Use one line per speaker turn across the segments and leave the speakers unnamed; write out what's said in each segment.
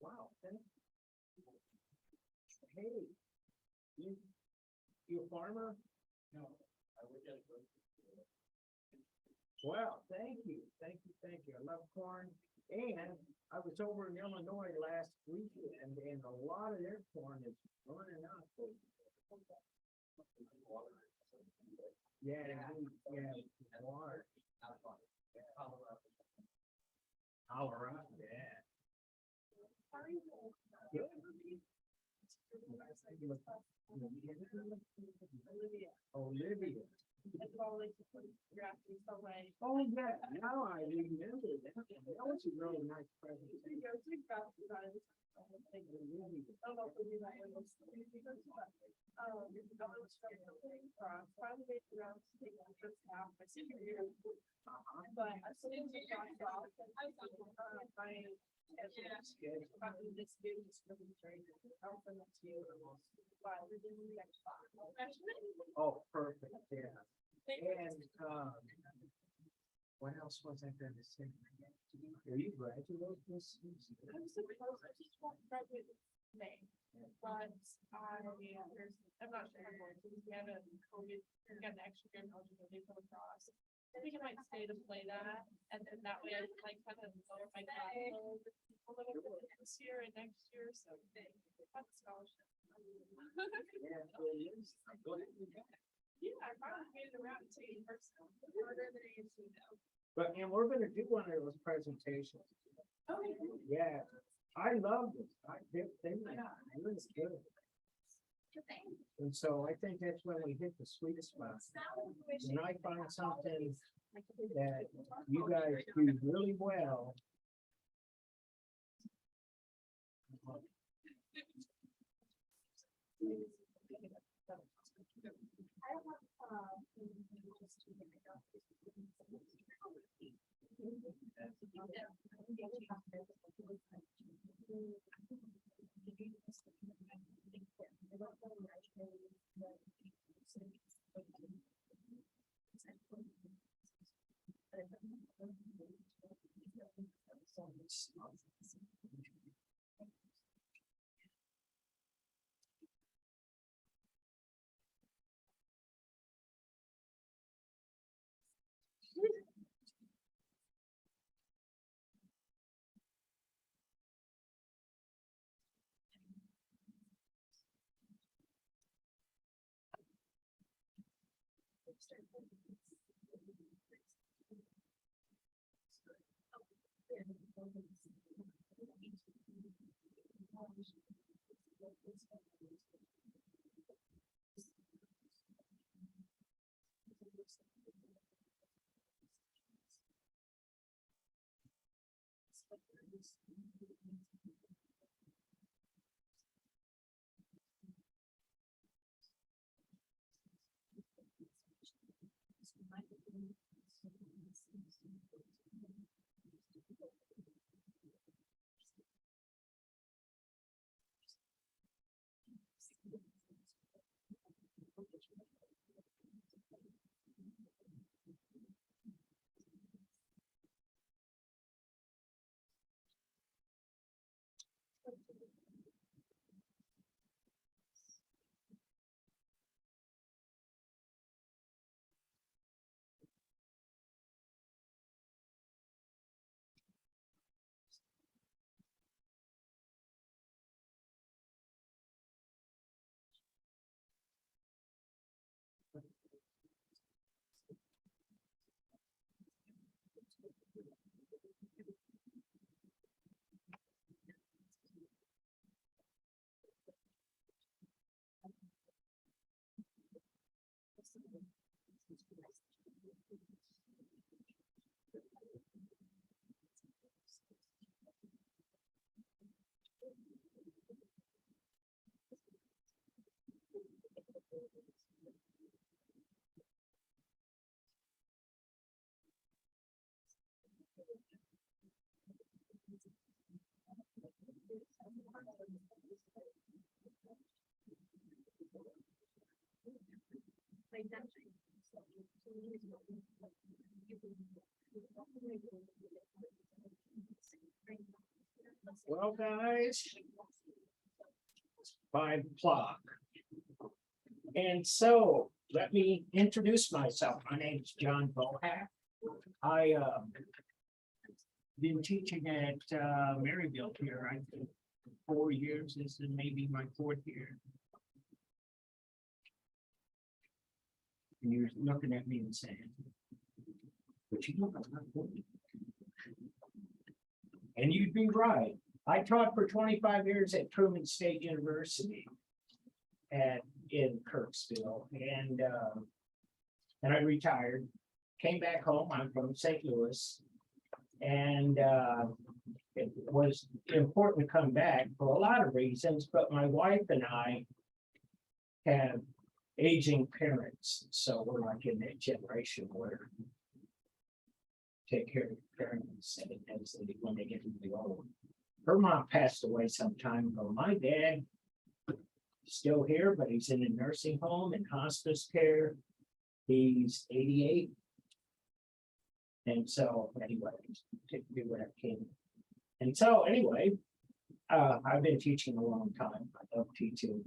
Wow. Hey, you, you a farmer? No, I work at a grocery store. Well, thank you, thank you, thank you. I love corn. And I was over in Illinois last weekend and a lot of their corn is running out. Yeah, yeah, water. Colorado, yeah. Good. Olivia. Oh, yeah, now I remember that. That was a really nice presentation. Oh, perfect, yeah. And, what else was I gonna say? Are you graduating this?
I'm supposed to just won't graduate in May, but I'm not sure I'm going to, we have a COVID, we got an extra year of eligibility for lacrosse. I think I might stay to play that, and then that way I can like kind of lower my capital a little bit this year and next year, so that's a scholarship.
Yeah, so it is. I'm glad you got it.
Yeah, I finally made it around to in person, harder than I used to know.
But, and we're gonna do one of those presentations.
Okay.
Yeah, I love this. They were really good. And so I think that's when we hit the sweet spot. When I find something that you guys do really well. Well, guys, 5 o'clock. And so let me introduce myself. My name is John Bohack. I been teaching at Maryville here, I think, 4 years. This is maybe my 4th year. And you're looking at me and saying, but you look like 40. And you'd be right. I taught for 25 years at Truman State University in Kirksville, and I retired, came back home. I'm from St. Louis, and it was important to come back for a lot of reasons, but my wife and I have aging parents, so we're like in that generation where take care of your parents when they get really old. Her mom passed away some time ago. My dad still here, but he's in a nursing home and hospice care. He's 88. And so anyway, to do what I can. And so anyway, I've been teaching a long time. I love teaching.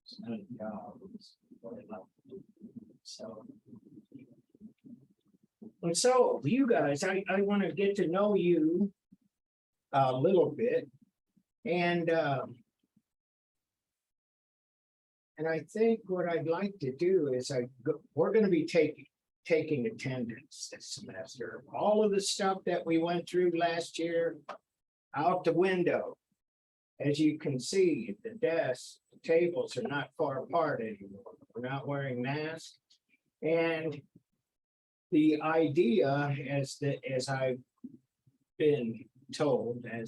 It's not a job, it's what I love to do. So. And so you guys, I want to get to know you a little bit. And I think what I'd like to do is we're going to be taking attendance this semester. All of the stuff that we went through last year, out the window. As you can see, the desks, the tables are not far apart anymore. We're not wearing masks. And the idea, as I've been told, I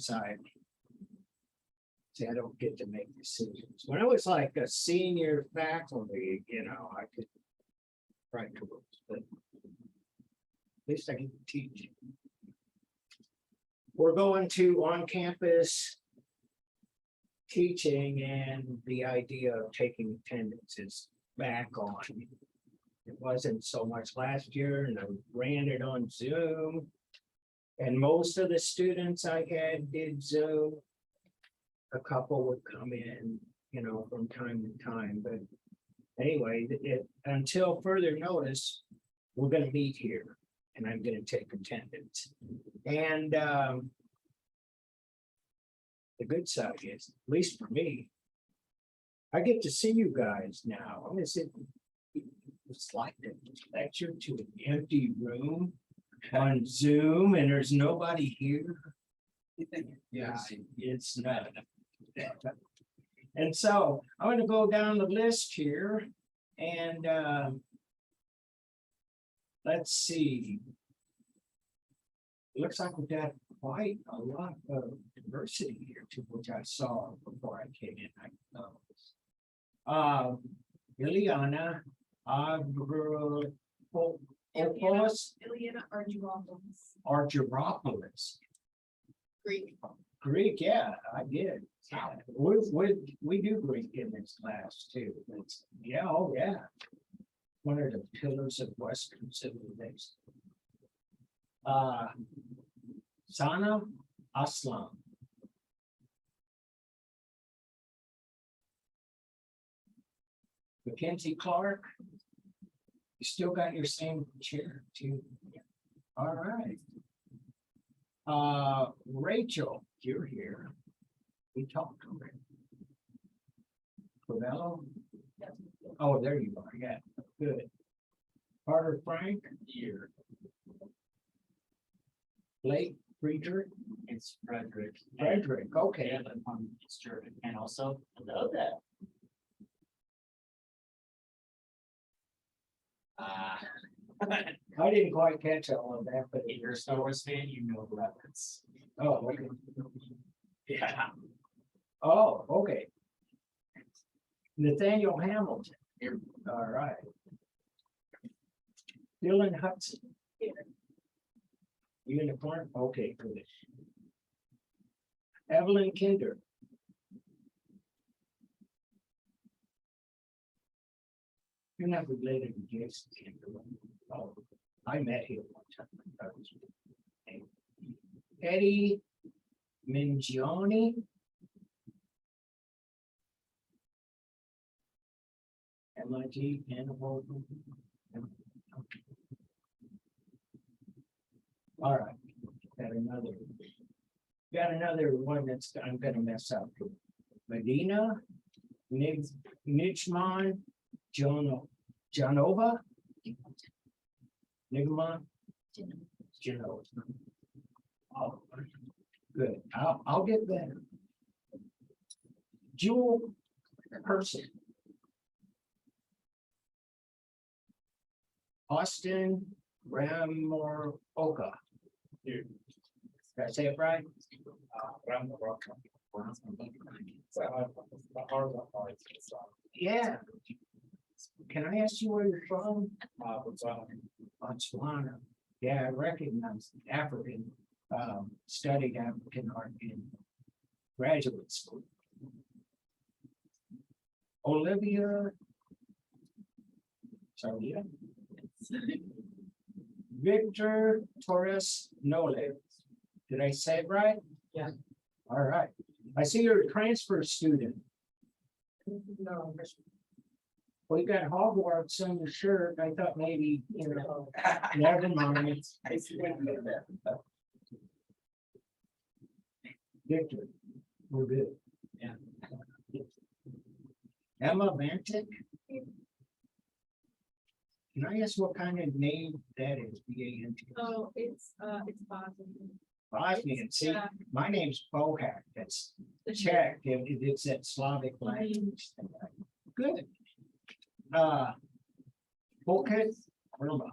don't get to make decisions. When I was like a senior faculty, I could write rules, but at least I can teach. We're going to on-campus teaching, and the idea of taking attendance is back on. It wasn't so much last year, and I ran it on Zoom. And most of the students I had did Zoom. A couple would come in, from time to time. But anyway, until further notice, we're going to meet here, and I'm going to take attendance. And the good side is, at least for me, I get to see you guys now. It's like a lecture to an empty room on Zoom, and there's nobody here. Yeah, it's not. And so I'm going to go down the list here, and let's see. It looks like we've got quite a lot of diversity here, too, which I saw before I came in. Ileana
Ileana
Argyropoulos.
Greek.
Yeah, I did. Yeah. We do Greek in this class too. Oh yeah. One of the pillars of Western civilization. Sana Aslam. Mackenzie Clark. You still got your same chair too. All right. Rachel, you're here. We talked to her. Covello. Oh, there you are. Yeah, good. Carter Frank, here. Blake Friedrich.
It's Frederick.
Frederick, okay.
It's German. And also, hello there.
I didn't quite catch all of that, but
If you're a Star Wars fan, you know the reference.
oh, okay.
Yeah.
Oh, okay. Nathaniel Hamilton.
Here.
All right. Dylan Hudson. You in the corner? Okay, good. Evelyn Kinder. You're not related to Jason Timberlake. Oh, I met him one time. That was Eddie Mingione. MIT, Hannibal. All right, got another one that's, I'm gonna mess up. Medina, Nichman, Janova. Nigma, Genova. Oh, good, I'll get better. Jewel Person. Austin Ramoroka. Did I say it right? Yeah. Can I ask you where you're from? Botswana. Yeah, I recognize African, studied African art in graduate school. Olivia. Sorry, yeah. Victor Torres Nole. Did I say it right?
Yeah.
All right. I see you're a transfer student.
No,
Well, you got Hogwarts on your shirt. I thought maybe, you know, never mind.
I see what you did there.
Victor, we're good.
Yeah.
Emma Vantic. Can I ask what kind of name that is? B-A-N-T.
Oh, it's Boston.
Bosnian. See,
Yeah.
my name's Bohak. That's
The
Czech. It's that Slavic language. Good. Bulkhead. Irma.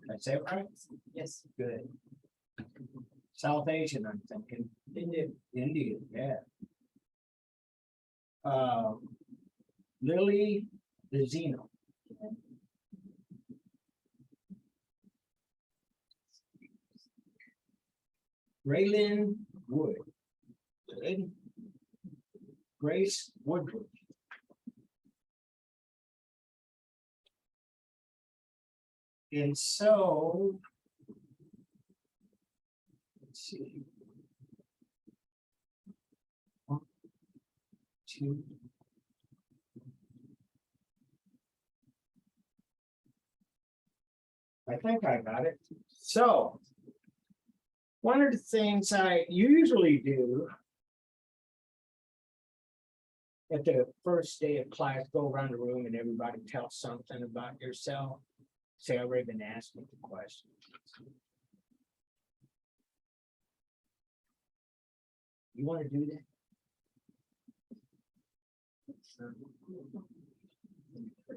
That's it, right?
Yes,
Good. South Asian, I'm thinking.
Indian.
Indian, yeah. Lily Vizino. Raylyn Wood. Good. Grace Woodruff. And so. Let's see. 1, 2. I think I got it. So. One of the things I usually do. At the first day of class, go around the room and everybody tell something about yourself. Say, I've already been asked me the question. You want to do that?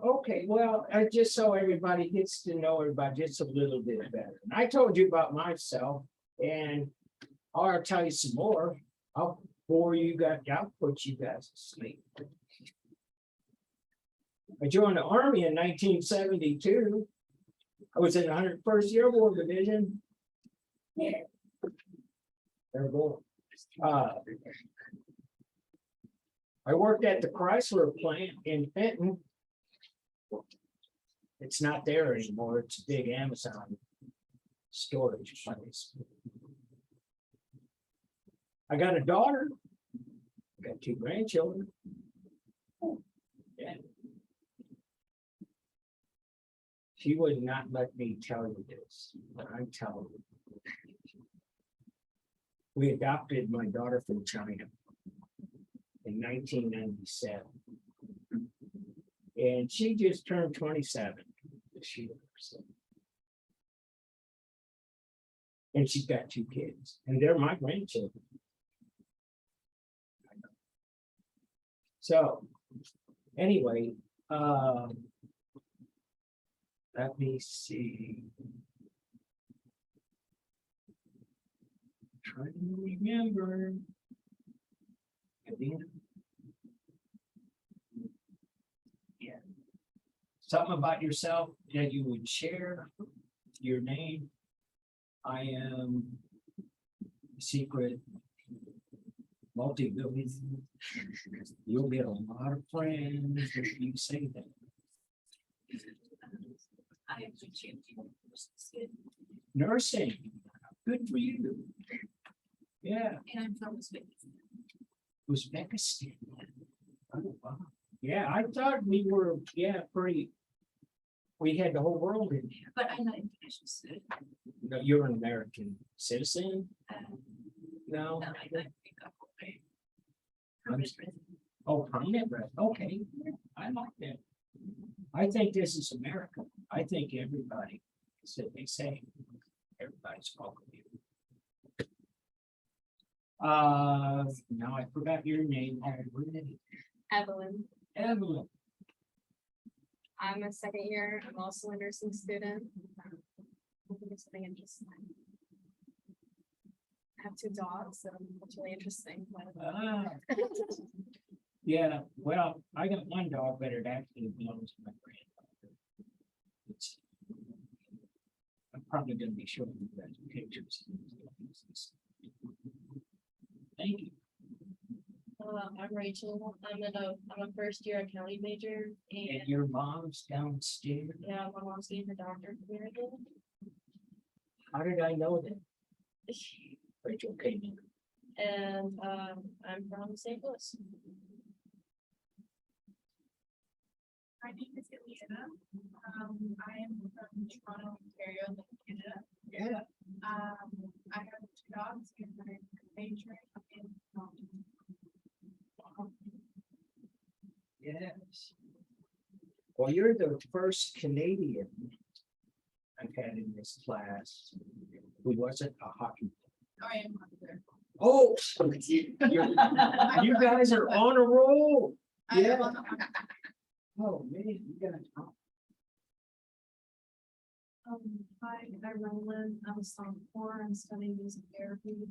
Okay, well, I just so everybody gets to know everybody just a little bit better. And I told you about myself, and I'll tell you some more. I'll bore you guys, I'll put you guys to sleep. I joined the Army in 1972. I was in the 101st Airborne Division. Yeah. Airborne. I worked at the Chrysler plant in Fenton. It's not there anymore. It's a big Amazon storage place. I got a daughter. I got 2 grandchildren. Yeah. She would not let me tell you this, but I'm telling you. We adopted my daughter from China in 1997. And she just turned 27 this year. And she's got 2 kids, and they're my grandchildren. So, anyway, let me see. Trying to remember. Yeah. Something about yourself that you would share. Your name. I am secret multi-billion. You'll get a lot of friends if you say that.
I actually changed it.
Nursing, good for you. Yeah,
And I'm from Uzbekistan.
Uzbekistan. Oh, wow. Yeah, I thought we were, yeah, pretty. We had the whole world in here.
But I'm not international student.
No, you're an American citizen? No?
No, I think I'm okay.
Oh, permanent resident, okay, I like that. I think this is America, I think everybody, so they say, everybody's welcome here. Now I forgot your name,
Evelyn.
Evelyn,
I'm a second year. I'm also a nursing student. Looking for something interesting. I have 2 dogs, so it's really interesting.
ah. Yeah, well, I got one dog, but it actually belongs to my granddaughter. It's. I'm probably gonna be showing you guys pictures. Thank you.
I'm Rachel. I'm a first year accounting major,
And
and
your mom's downstairs.
yeah, my mom's getting her doctorate here again.
How did I know that? Rachel came in.
And I'm from St. Louis.
My name is Eliana. I am from Toronto, Ontario, Canada.
Yeah.
I have 2 dogs and I'm majoring in.
Yes. Well, you're the first Canadian I've had in this class who wasn't a hockey.
I am there.
Oh, you guys are on a roll.
I am
Yeah.
on the-
Oh, man, you guys.
Hi, I'm Roland. I'm a sophomore. I'm studying music therapy.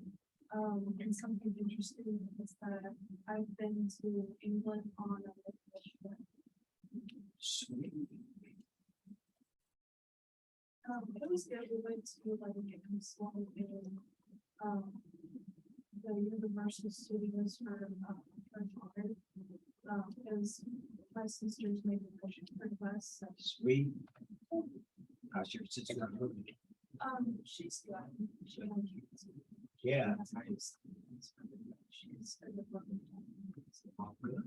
And something interesting is that I've been to England on a vacation.
Sweet.
It was good. We went to like a small in, the Universal Studios for French art. Because my sisters made the Russian request, so,
Sweet. How's your sister?
she's got, she.
Yeah.
She's. a good one.
Oh, good.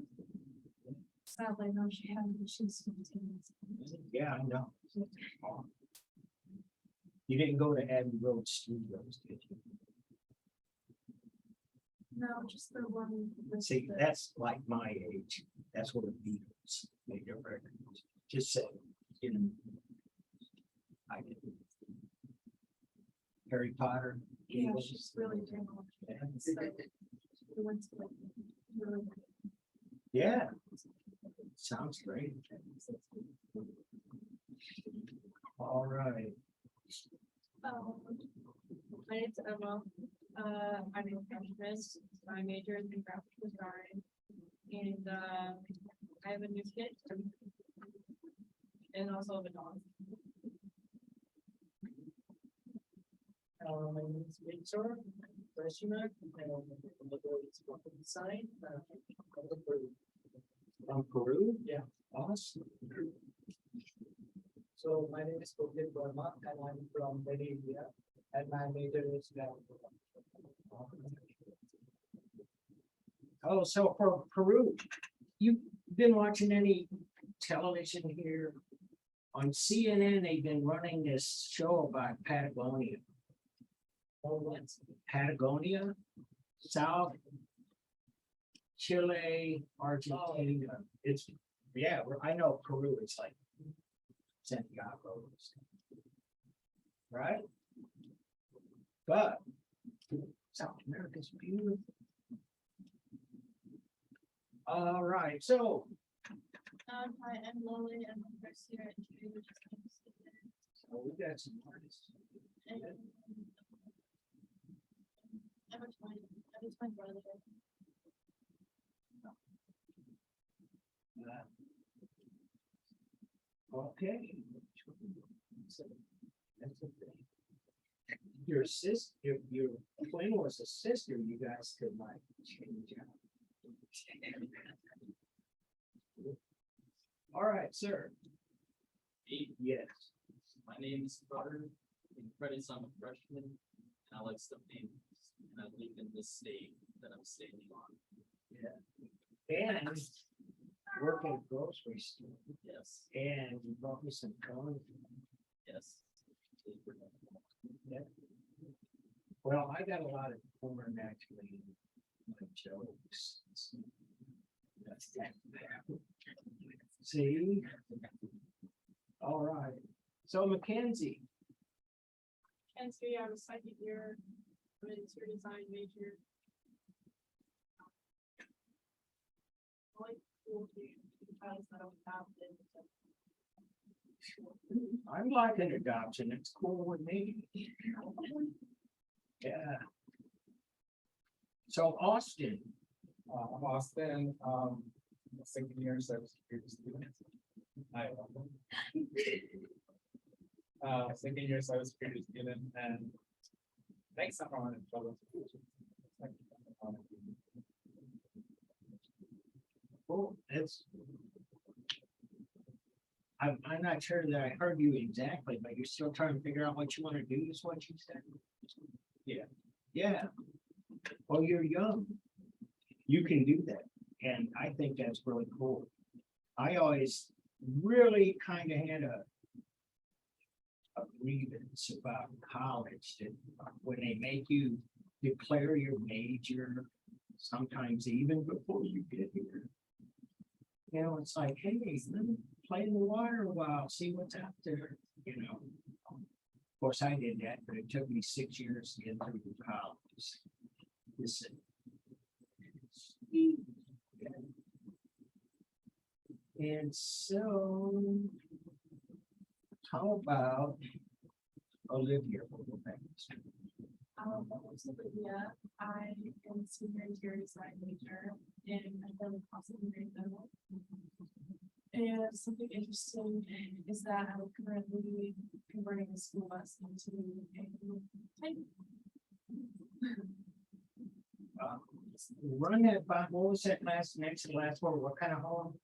Sadly, no, she hadn't, she's 15.
Yeah, I know. You didn't go to Abbey Road Studios, did you?
No, just the one. with
See,
the-
that's like my age. That's what the Beatles made their records. Just say, you know. I did. Harry Potter.
Yeah,
Eagles.
she's really doing well.
Yeah.
So, we went to like, really.
Yeah, sounds great. All right.
My name's Emma. I'm a freshman. My major is in graphic design. And I have a new kid. And also a dog.
My name is Victor, freshman, and I'm the graphic design.
From Peru?
Yeah.
Awesome.
So my name is Purdeep Verma and I'm from Delhi, India, and my major is graphic design.
Oh, so for Peru, you've been watching any television here? On CNN, they've been running this show about Patagonia.
Oh, yes.
Patagonia, South Chile, Argentina. It's, yeah, I know Peru, it's like Santiago. and stuff. Right? But South America's beautiful. All right, so
Hi, I'm Lily. I'm a first year at Judy, which is kind of student.
so we got some artists.
And I was my brother.
Okay. So, that's a thing. Your sister, your twin was a sister, you guys could like change out. All right, sir. Yes.
My name is Butter. In credits, I'm a freshman, and I like stuff names. And I live in this state that I'm standing on.
And work at a grocery store,
Yes,
and you brought me some corn.
yes.
Well, I got a lot of corn actually in my jokes. That's that. See? All right. So Mackenzie,
And so, yeah, I was second year, I'm an interior design major. I like cool because I don't have
I'm like an adoption. It's cool with me. Yeah. So Austin,
I'm Austin, second year cybersecurity student. Hi. Second year cybersecurity student, and next summer I'm in trouble.
well, it's. I'm not sure that I heard you exactly, but you're still trying to figure out what you want to do, is what you said?
Yeah.
Yeah. Well, you're young. You can do that, and I think that's really cool. I always really kind of had a grievance about college, that when they make you declare your major, sometimes even before you get here. You know, it's like, hey, let me play in the water a while, see what's out there, you know. Of course, I did that, but it took me 6 years to get through college. Listen. And so, how about Olivia?
Olivia, I am a senior interior design major and I've done possibly very little. And something interesting is that I'm currently converting a school bus into a type.
Run that by, what was that next to last one? What kind of home?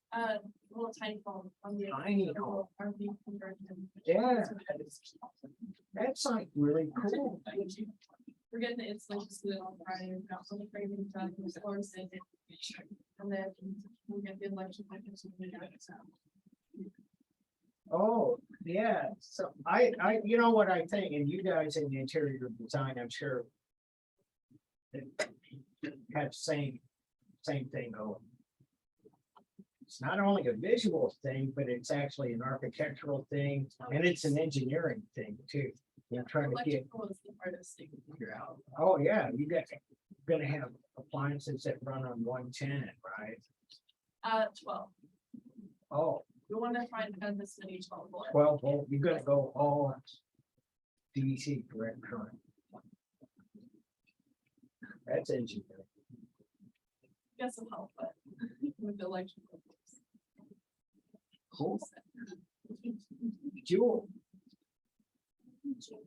Little tiny home on the.
Tiny home.
RV conversion.
Yeah. That's like really cool.
We're getting the installation student on Friday, we've got some framing done, the floors in. And then we'll get the election.
Oh, yeah, so you know what I think, and you guys in the interior design, I'm sure. Have same thing going. It's not only a visual thing, but it's actually an architectural thing, and it's an engineering thing too. You're trying to get,
Electrical is the hardest thing to figure out.
oh yeah, gonna have appliances that run on 110, right?
12,
Oh,
we want to find this many 12 volt.
12 volt, you're gonna go all DC direct current. That's engineering.
Get some help, but with the electrical.
Cool. Jewel, so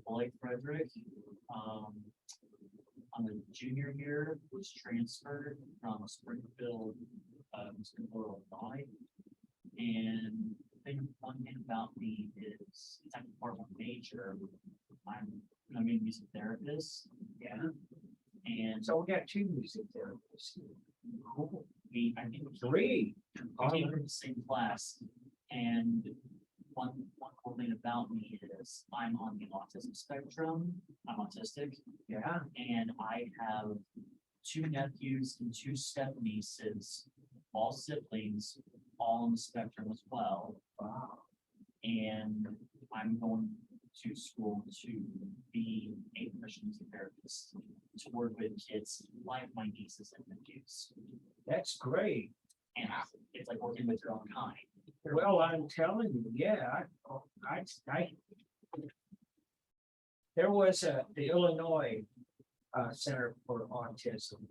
Blake Frederick, I'm a junior year, was transferred from Springfield, Illinois. And the thing one thing about me is, it's actually part of my major. I'm a music therapist,
yeah,
and
so we got 2 music therapists. Cool.
I think
3.
we came from the same class, and one cool thing about me is I'm on the autism spectrum. I'm autistic,
Yeah,
and I have 2 nephews and 2 step nieces, all siblings, all on the spectrum as well.
wow.
And I'm going to school to be a professional music therapist, to work with kids like my nieces and nephews.
That's great.
And it's like working with your own kind.
Well, I'm telling you, yeah, there was the Illinois Center for Autism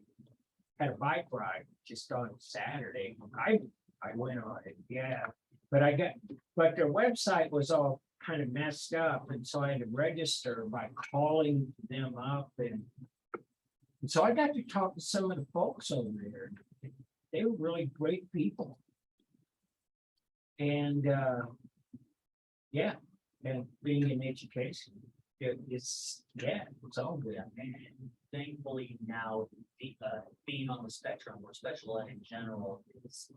had a bike ride just on Saturday. I went on it, yeah, but their website was all kind of messed up, and so I had to register by calling them up and so I got to talk to some of the folks over there. They were really great people. And yeah, and being in education, it's all good.
And thankfully now, being on the spectrum or special ed in general is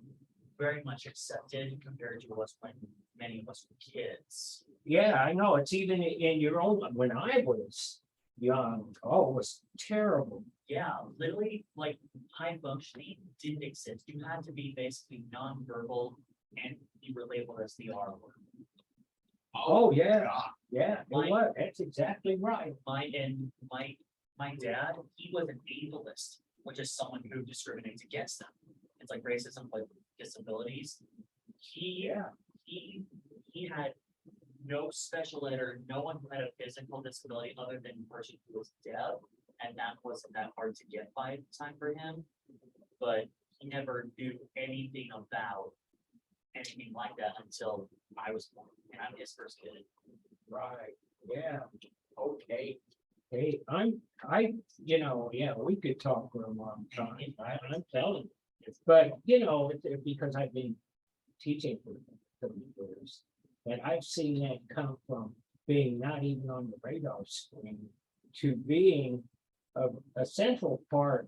very much accepted compared to us when many of us were kids.
Yeah, I know. It's even in your own, when I was young, oh, it was terrible.
Yeah, literally, like high functioning didn't exist. You had to be basically nonverbal and you were labeled as the R word.
Oh, yeah, yeah, it
My-
was. That's exactly right.
My dad, he was an ableist, which is someone who discriminates against them. It's like racism, like disabilities. He
Yeah,
he had no special ed or no one who had a physical disability other than the person who was deaf. And that wasn't that hard to get by at the time for him. But he never knew anything about anything like that until I was born and I'm his first kid.
right. Yeah, okay. Hey, yeah, we could talk for a long time. I'm telling you. But, because I've been teaching for 30 years, and I've seen that come from being not even on the radar screen to being a central part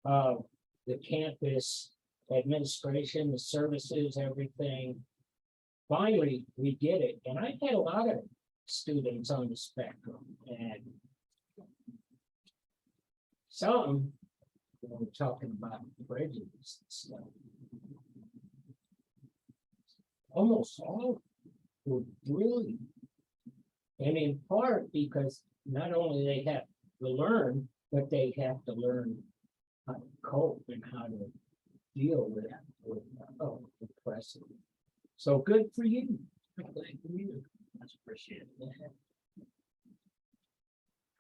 of the campus administration, the services, everything. Finally, we get it. And I've had a lot of students on the spectrum and some, talking about prejudice and stuff. Almost all were brilliant. And in part because not only they have to learn, but they have to learn how to cope and how to deal with depression. So good for you.
Thank you. Much appreciated.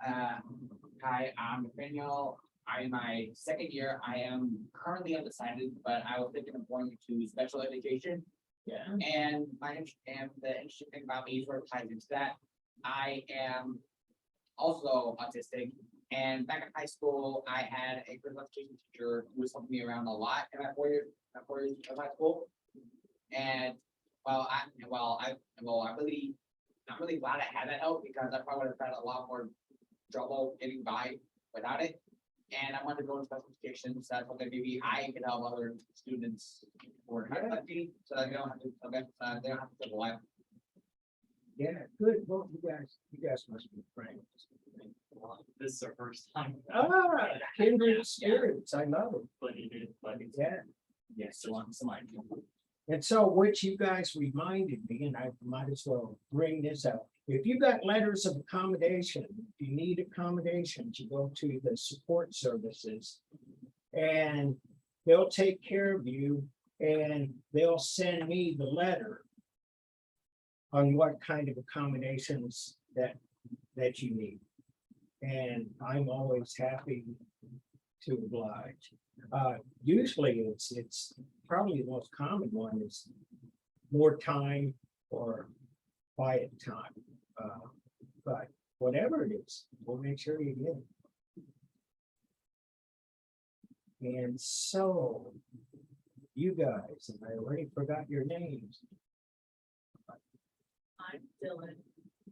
Hi, I'm Nathaniel. I'm in my second year. I am currently undecided, but I was thinking of going to special education.
Yeah.
And the interesting thing about me sort of ties into that. I am also autistic. And back in high school, I had a physical education teacher who was helping me around a lot in my 4 years of high school. And I'm really glad I had that help because I probably would have had a lot more trouble getting by without it. And I wanted to go to special education, so I thought that maybe I could help other students who are kind of lucky, so that they don't have to, they don't have to live a life.
Yeah, good. Well, you guys must be friends.
This is our first time.
Kindred spirits. I love it.
But it's,
Yeah.
yes, so I'm somebody.
And so what you guys reminded me, and I might as well bring this up. If you got letters of accommodation, if you need accommodations, you go to the support services and they'll take care of you and they'll send me the letter on what kind of accommodations that you need. And I'm always happy to oblige. Usually it's probably the most common one is more time or quiet time. But whatever it is, we'll make sure you get it. And so you guys, and I already forgot your names.
I'm Dylan.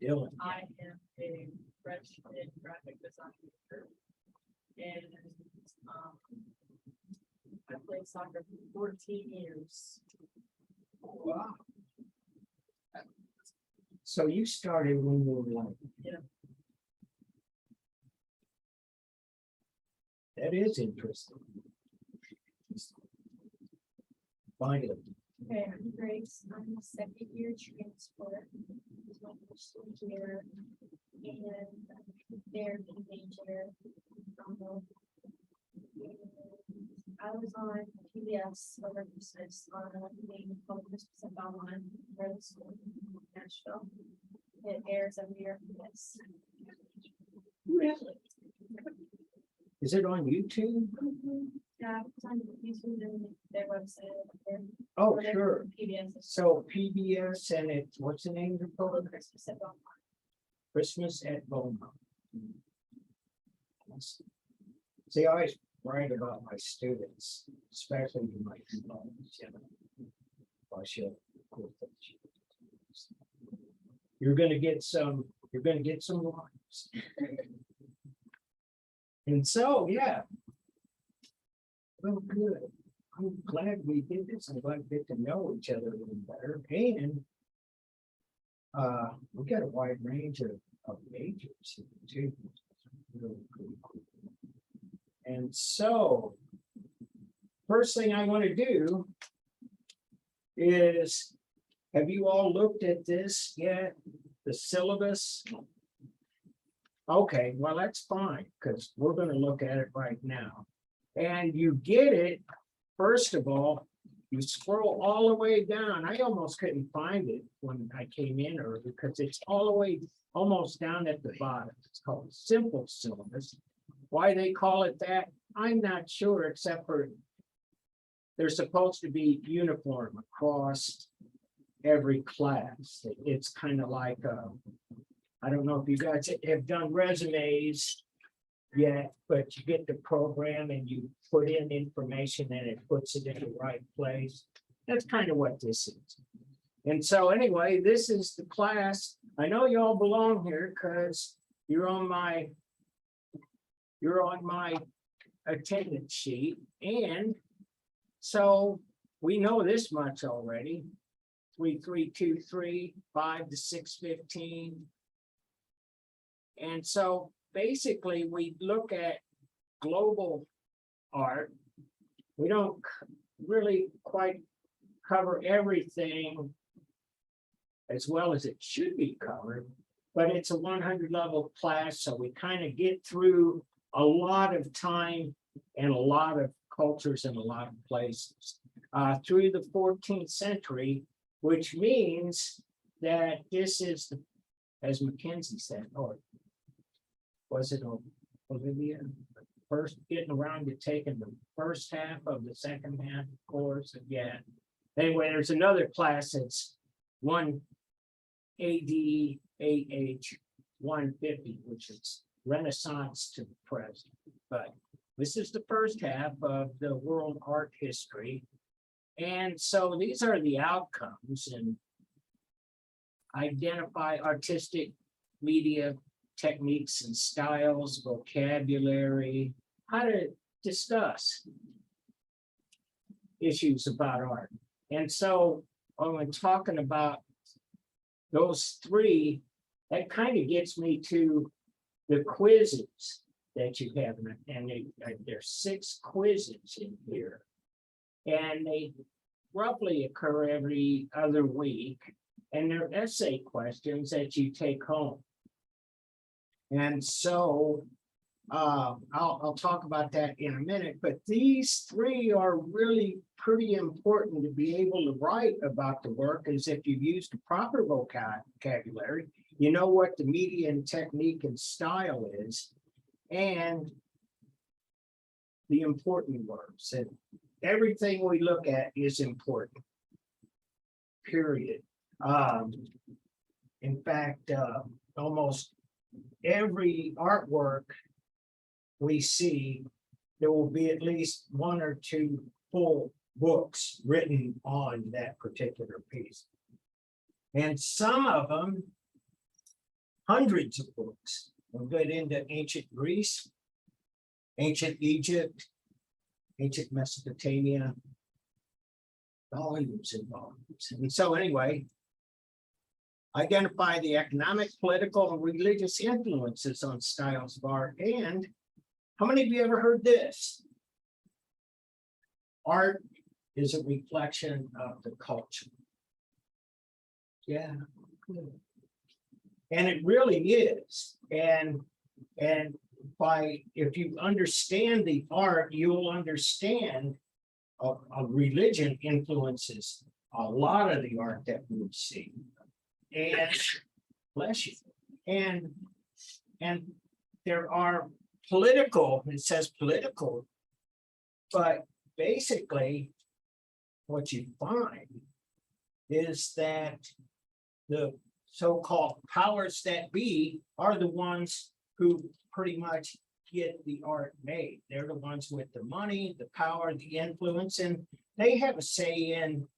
Dylan.
I am a freshman graphic design major. And I played soccer for 14 years.
Wow. So you started when you were like.
Yeah.
That is interesting. Finally.
Okay, I'm Grace. I'm a second year transfer. This is my first year. And they're major. I was on PBS over Christmas on a game called Christmas at Belmont, for the school in Nashville. It airs every year for this.
Really? Is it on YouTube?
Yeah, Yeah, on YouTube and their website.
Oh,
or their
sure.
PBS.
So PBS and it's, what's the name of the program?
Christmas at Belmont.
Christmas at Beaumont. See, I always write about my students, especially my students, you know. I should. You're gonna get some lines. And so, yeah. Well, good. I'm glad we did this. I'm glad we get to know each other a little better and we got a wide range of majors here too. Really cool. And so, first thing I want to do is, have you all looked at this yet? The syllabus? Okay, well, that's fine, because we're going to look at it right now. And you get it, first of all, you scroll all the way down. I almost couldn't find it when I came in early because it's all the way almost down at the bottom. It's called simple syllabus. Why they call it that, I'm not sure, except for they're supposed to be uniform across every class. It's kind of like, I don't know if you guys have done resumes yet, but you get the program and you put in information and it puts it in the right place. That's kind of what this is. And so anyway, this is the class. I know you all belong here because you're on my attendance sheet. And so we know this much already. 3323, 5 to 615. And so basically we look at global art. We don't really quite cover everything as well as it should be covered, but it's a 100 level class. So we kind of get through a lot of time and a lot of cultures in a lot of places through the 14th century, which means that this is, as Mackenzie said, or was it Olivia? First getting around to taking the first half of the second half course again. Anyway, there's another class that's 1 AD AH 150, which is Renaissance to the present. But this is the first half of the world art history. And so these are the outcomes and identify artistic media techniques and styles, vocabulary, how to discuss issues about art. And so when we're talking about those three, that kind of gets me to the quizzes that you have. And there's 6 quizzes in here. And they roughly occur every other week. And they're essay questions that you take home. And so I'll talk about that in a minute, but these 3 are really pretty important to be able to write about the work, is if you've used the proper vocabulary, you know what the medium technique and style is, and the important words. And everything we look at is important, period. In fact, almost every artwork we see, there will be at least 1 or 2 full books written on that particular piece. And some of them, hundreds of books. We'll get into ancient Greece, ancient Egypt, ancient Mesopotamia, volumes and volumes. And so anyway, identify the economic, political, and religious influences on styles of art. And how many of you ever heard this? Art is a reflection of the culture. Yeah. And it really is. And if you understand the art, you'll understand a religion influences a lot of the art that we see. And bless you. And there are political, it says political But basically, what you find is that the so-called powers that be are the ones who pretty much get the art made. They're the ones with the money, the power, the influence, and they have a say in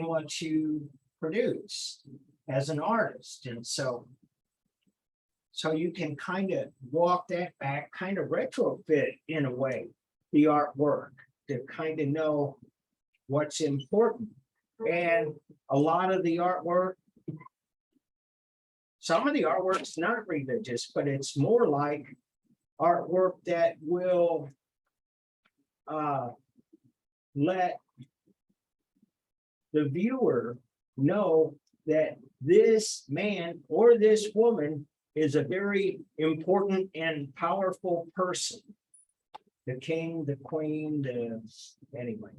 what you produce as an artist. And so you can kind of walk that back, kind of retrofit in a way, the artwork to kind of know what's important. And a lot of the artwork, some of the artwork's not religious, but it's more like artwork that will let the viewer know that this man or this woman is a very important and powerful person. The king, the queen, anyway.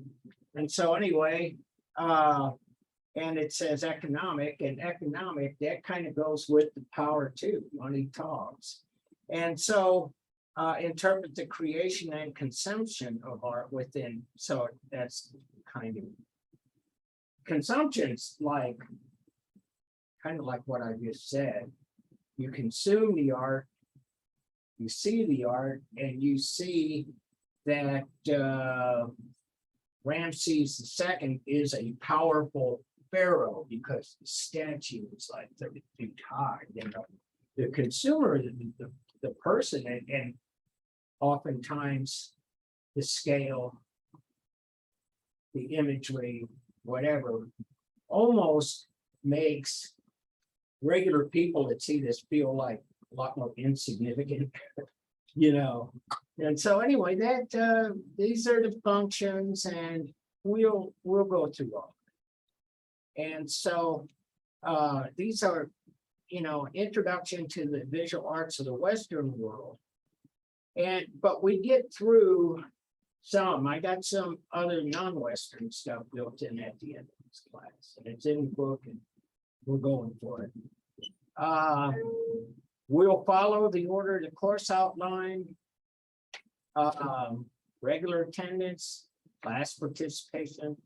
And so anyway, and it says economic, and economic, that kind of goes with the power too, money talks. And so interpret the creation and consumption of art within, so that's kind of, consumption's like, kind of like what I just said. You consume the art, you see the art, and you see that Ramses II is a powerful pharaoh because the statue is like 30 feet high. You know, the consumer, the person, and oftentimes the scale, the imagery, whatever, almost makes regular people that see this feel like a lot more insignificant, you know. And so anyway, that these are the functions, and we'll go through all. And so these are, you know, introduction to the visual arts of the Western world. But we get through some. I got some other non-Western stuff built in at the end of this class, and it's in the book, and we're going for it. We'll follow the order of the course outline, regular attendance, class participation,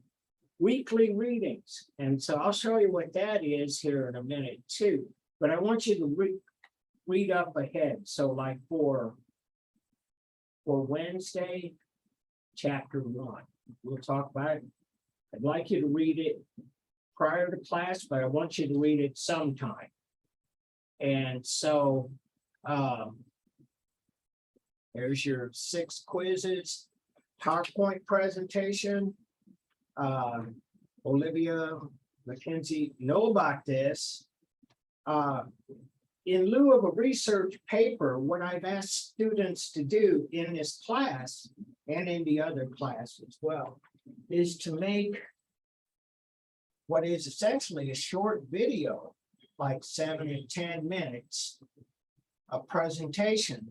weekly readings. And so I'll show you what that is here in a minute too. But I want you to read up ahead. So like for Wednesday, chapter 1, we'll talk about it. I'd like you to read it prior to class, but I want you to read it sometime. And so there's your 6 quizzes, PowerPoint presentation. Olivia McKenzie know about this. In lieu of a research paper, what I've asked students to do in this class and in the other class as well, is to make what is essentially a short video, like 7 to 10 minutes, a presentation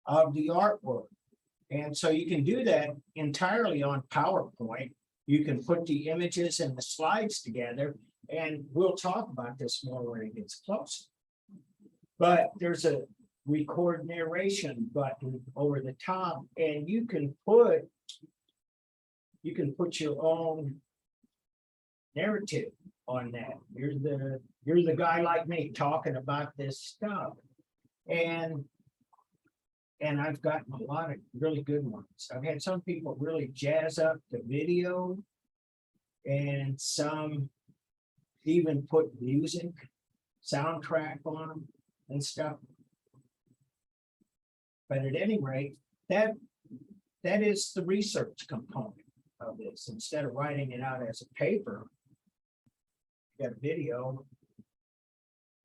of the artwork. And so you can do that entirely on PowerPoint. You can put the images and the slides together, and we'll talk about this more when it gets closer. But there's a record narration button over the top, and you can put your own narrative on that. You're the guy like me talking about this stuff. And I've gotten a lot of really good ones. I've had some people really jazz up the video, and some even put music, soundtrack on them and stuff. But at any rate, that is the research component of this. Instead of writing it out as a paper, you got a video,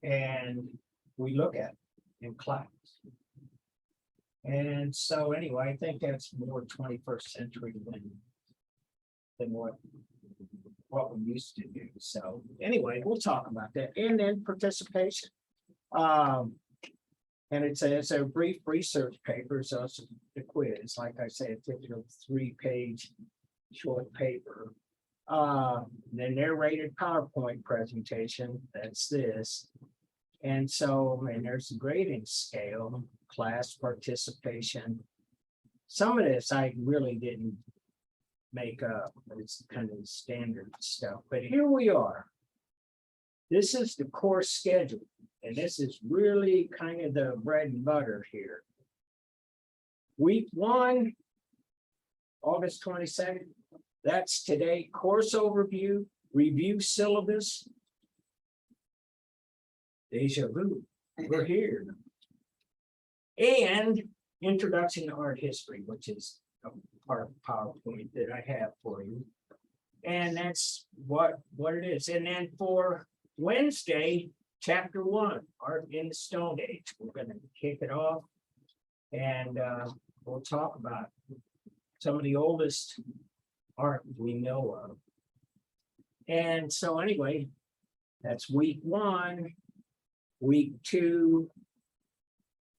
and we look at it in class. And so anyway, I think that's more 21st century than what we used to do. So anyway, we'll talk about that. And then participation. And it's a brief research paper, so it's a quiz. Like I said, it's a 3-page short paper. The narrated PowerPoint presentation, that's this. And so, and there's a grading scale, class participation, some of this I really didn't make up, but it's kind of standard stuff, but here we are. This is the course schedule, and this is really kind of the bread and butter here. Week 1, August 22nd, that's today, course overview, review syllabus. Deja vu, we're here. And introduction to art history, which is a part of PowerPoint that I have for you. And that's what it is. And then for Wednesday, chapter 1, Art in the Stone Age. We're gonna kick it off. And we'll talk about some of the oldest art we know of. And so anyway, that's week 1, week 2.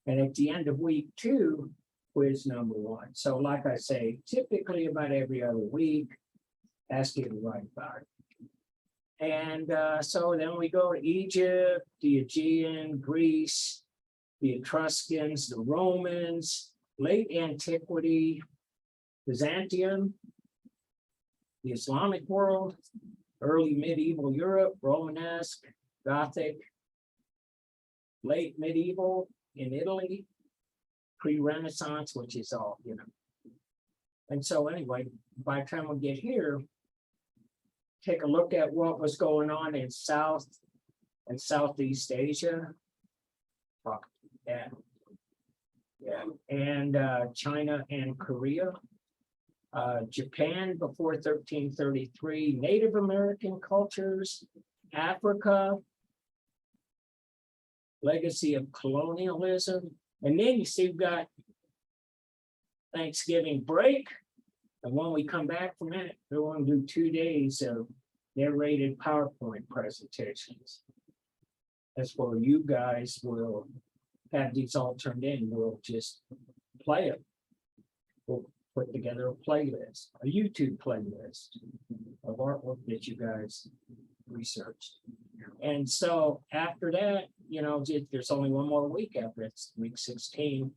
And at the end of week 2, quiz number 1. So like I say, typically about every other week, ask you to write about it. And so then we go to Egypt, the Aegean, Greece, the Etruscans, the Romans, late antiquity, Byzantium, the Islamic world, early medieval Europe, Romanesque, Gothic, late medieval in Italy, pre-Renaissance, which is all, you know. And so anyway, by the time we get here, take a look at what was going on in South and Southeast Asia. Talk that. Yeah, and China and Korea. Japan before 1333, Native American cultures, Africa, legacy of colonialism. And then you see we've got Thanksgiving break. And when we come back from it, we're going to do 2 days of narrated PowerPoint presentations. That's where you guys will have these all turned in. We'll just play it. We'll put together a playlist, a YouTube playlist of artwork that you guys researched. And so after that, you know, there's only one more week after it's week 16.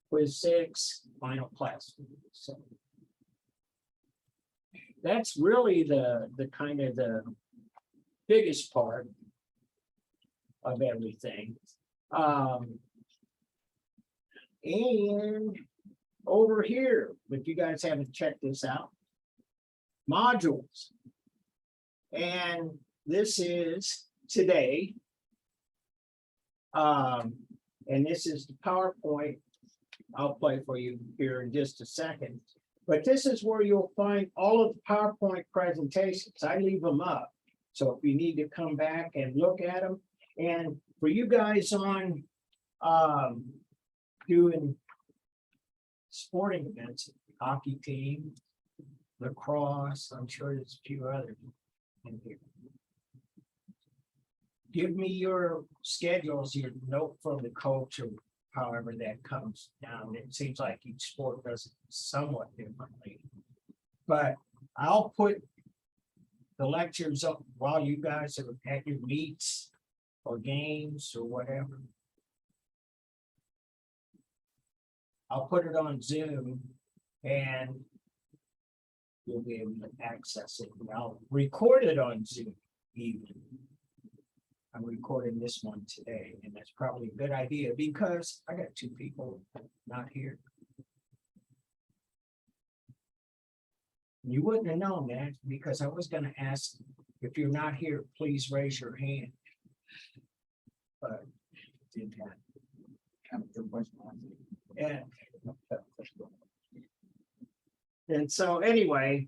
Quiz 6, final class. So that's really the kind of the biggest part of everything. And over here, if you guys haven't checked this out, modules. And this is today. And this is the PowerPoint. I'll play for you here in just a second. But this is where you'll find all of the PowerPoint presentations. I leave them up. So if you need to come back and look at them. And for you guys on doing sporting events, hockey team, lacrosse, I'm sure there's a few others in here. Give me your schedules, your note from the coach, or however that comes down. It seems like each sport does it somewhat differently. But I'll put the lectures up while you guys are at your meets or games or whatever. I'll put it on Zoom and you'll be able to access it. And I'll record it on Zoom even. I'm recording this one today, and that's probably a good idea because I got 2 people not here. You wouldn't have known that because I was going to ask if you're not here, please raise your hand. But didn't have. Yeah. And so anyway,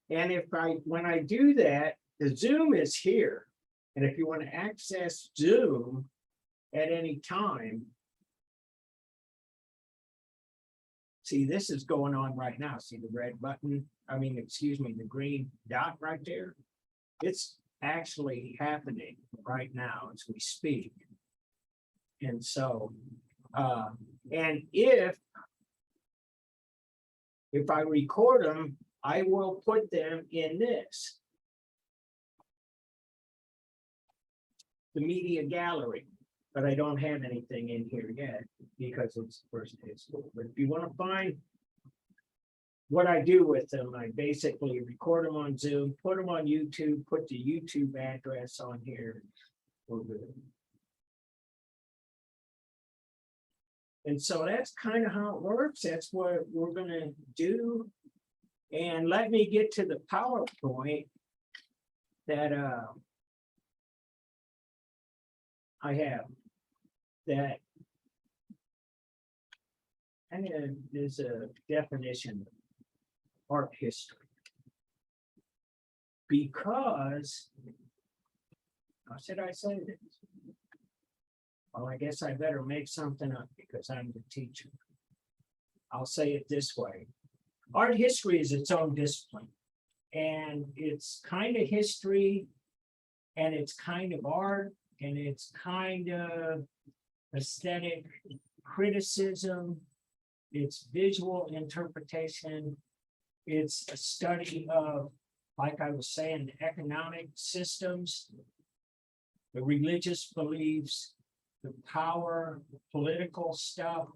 and when I do that, the Zoom is here. And if you want to access Zoom at any time, see, this is going on right now. See the red button? The green dot right there. It's actually happening right now as we speak. And so, and if I record them, I will put them in this. The media gallery. But I don't have anything in here yet because it's the first day of school. But if you want to find what I do with them, I basically record them on Zoom, put them on YouTube, put the YouTube address on here. We're good. And so that's kind of how it works. That's what we're gonna do. And let me get to the PowerPoint that I have. That and there's a definition of art history. Because how should I say this? Well, I guess I better make something up because I'm the teacher. I'll say it this way. Art history is its own discipline. And it's kind of history, and it's kind of art, and it's kind of aesthetic criticism. It's visual interpretation. It's a study of, like I was saying, the economic systems, the religious beliefs, the power, the political stuff.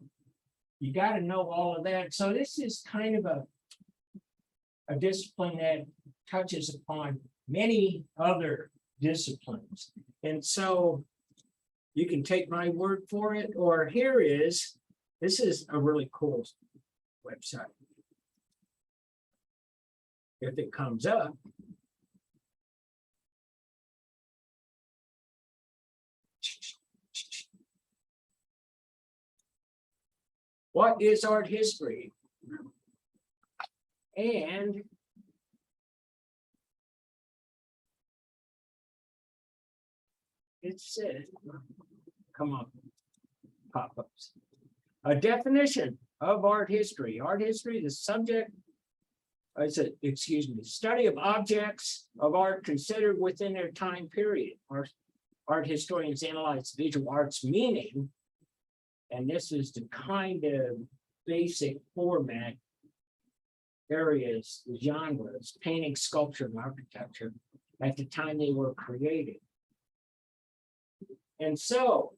You got to know all of that. So this is kind of a discipline that touches upon many other disciplines. And so you can take my word for it, or this is a really cool website. If it comes up. What is art history? And it says, come on, pop-ups. A definition of art history. Art history, the subject, study of objects of art considered within their time period. Art historians analyze visual art's meaning, and this is the kind of basic format areas, genres, painting, sculpture, and architecture at the time they were created. And so,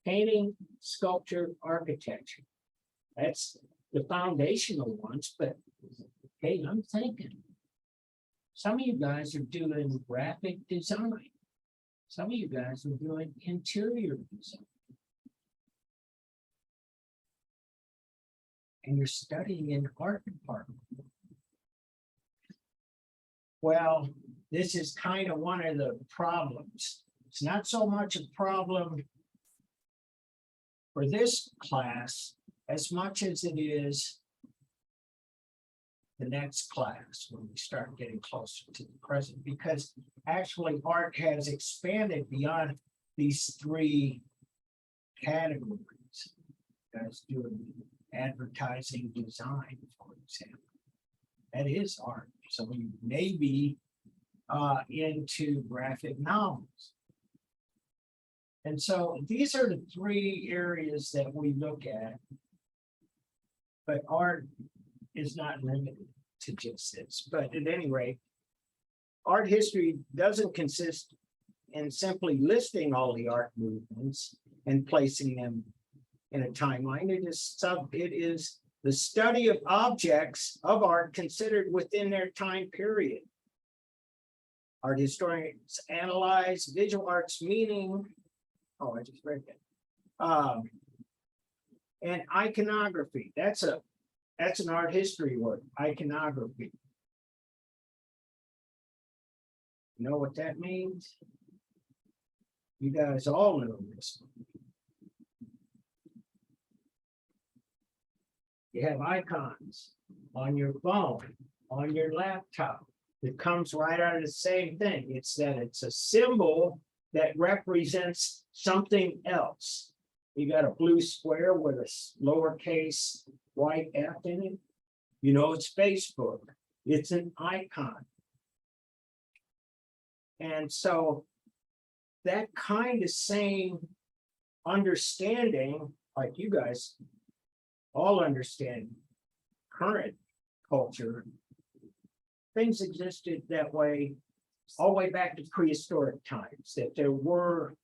painting, sculpture, architecture, that's the foundational ones, but hey, I'm thinking, some of you guys are doing graphic design. Some of you guys are doing interior design. And you're studying in the art department. Well, this is kind of one of the problems. It's not so much a problem for this class as much as it is the next class when we start getting closer to the present, because actually art has expanded beyond these three categories. You guys doing advertising design, for example. That is art. So we may be into graphic novels. And so these are the three areas that we look at. But art is not limited to just this. But at any rate, art history doesn't consist in simply listing all the art movements and placing them in a timeline. It is the study of objects of art considered within their time period. Art historians analyze visual art's meaning. Oh, I just read that. And iconography. That's an art history word. Iconography. You know what that means? You guys all know this. You have icons on your phone, on your laptop. It comes right out of the same thing. It's a symbol that represents something else. You got a blue square with a lowercase white f in it. You know, it's Facebook. It's an icon. And so that kind of same understanding, like you guys all understand current culture, things existed that way all the way back to prehistoric times, that there were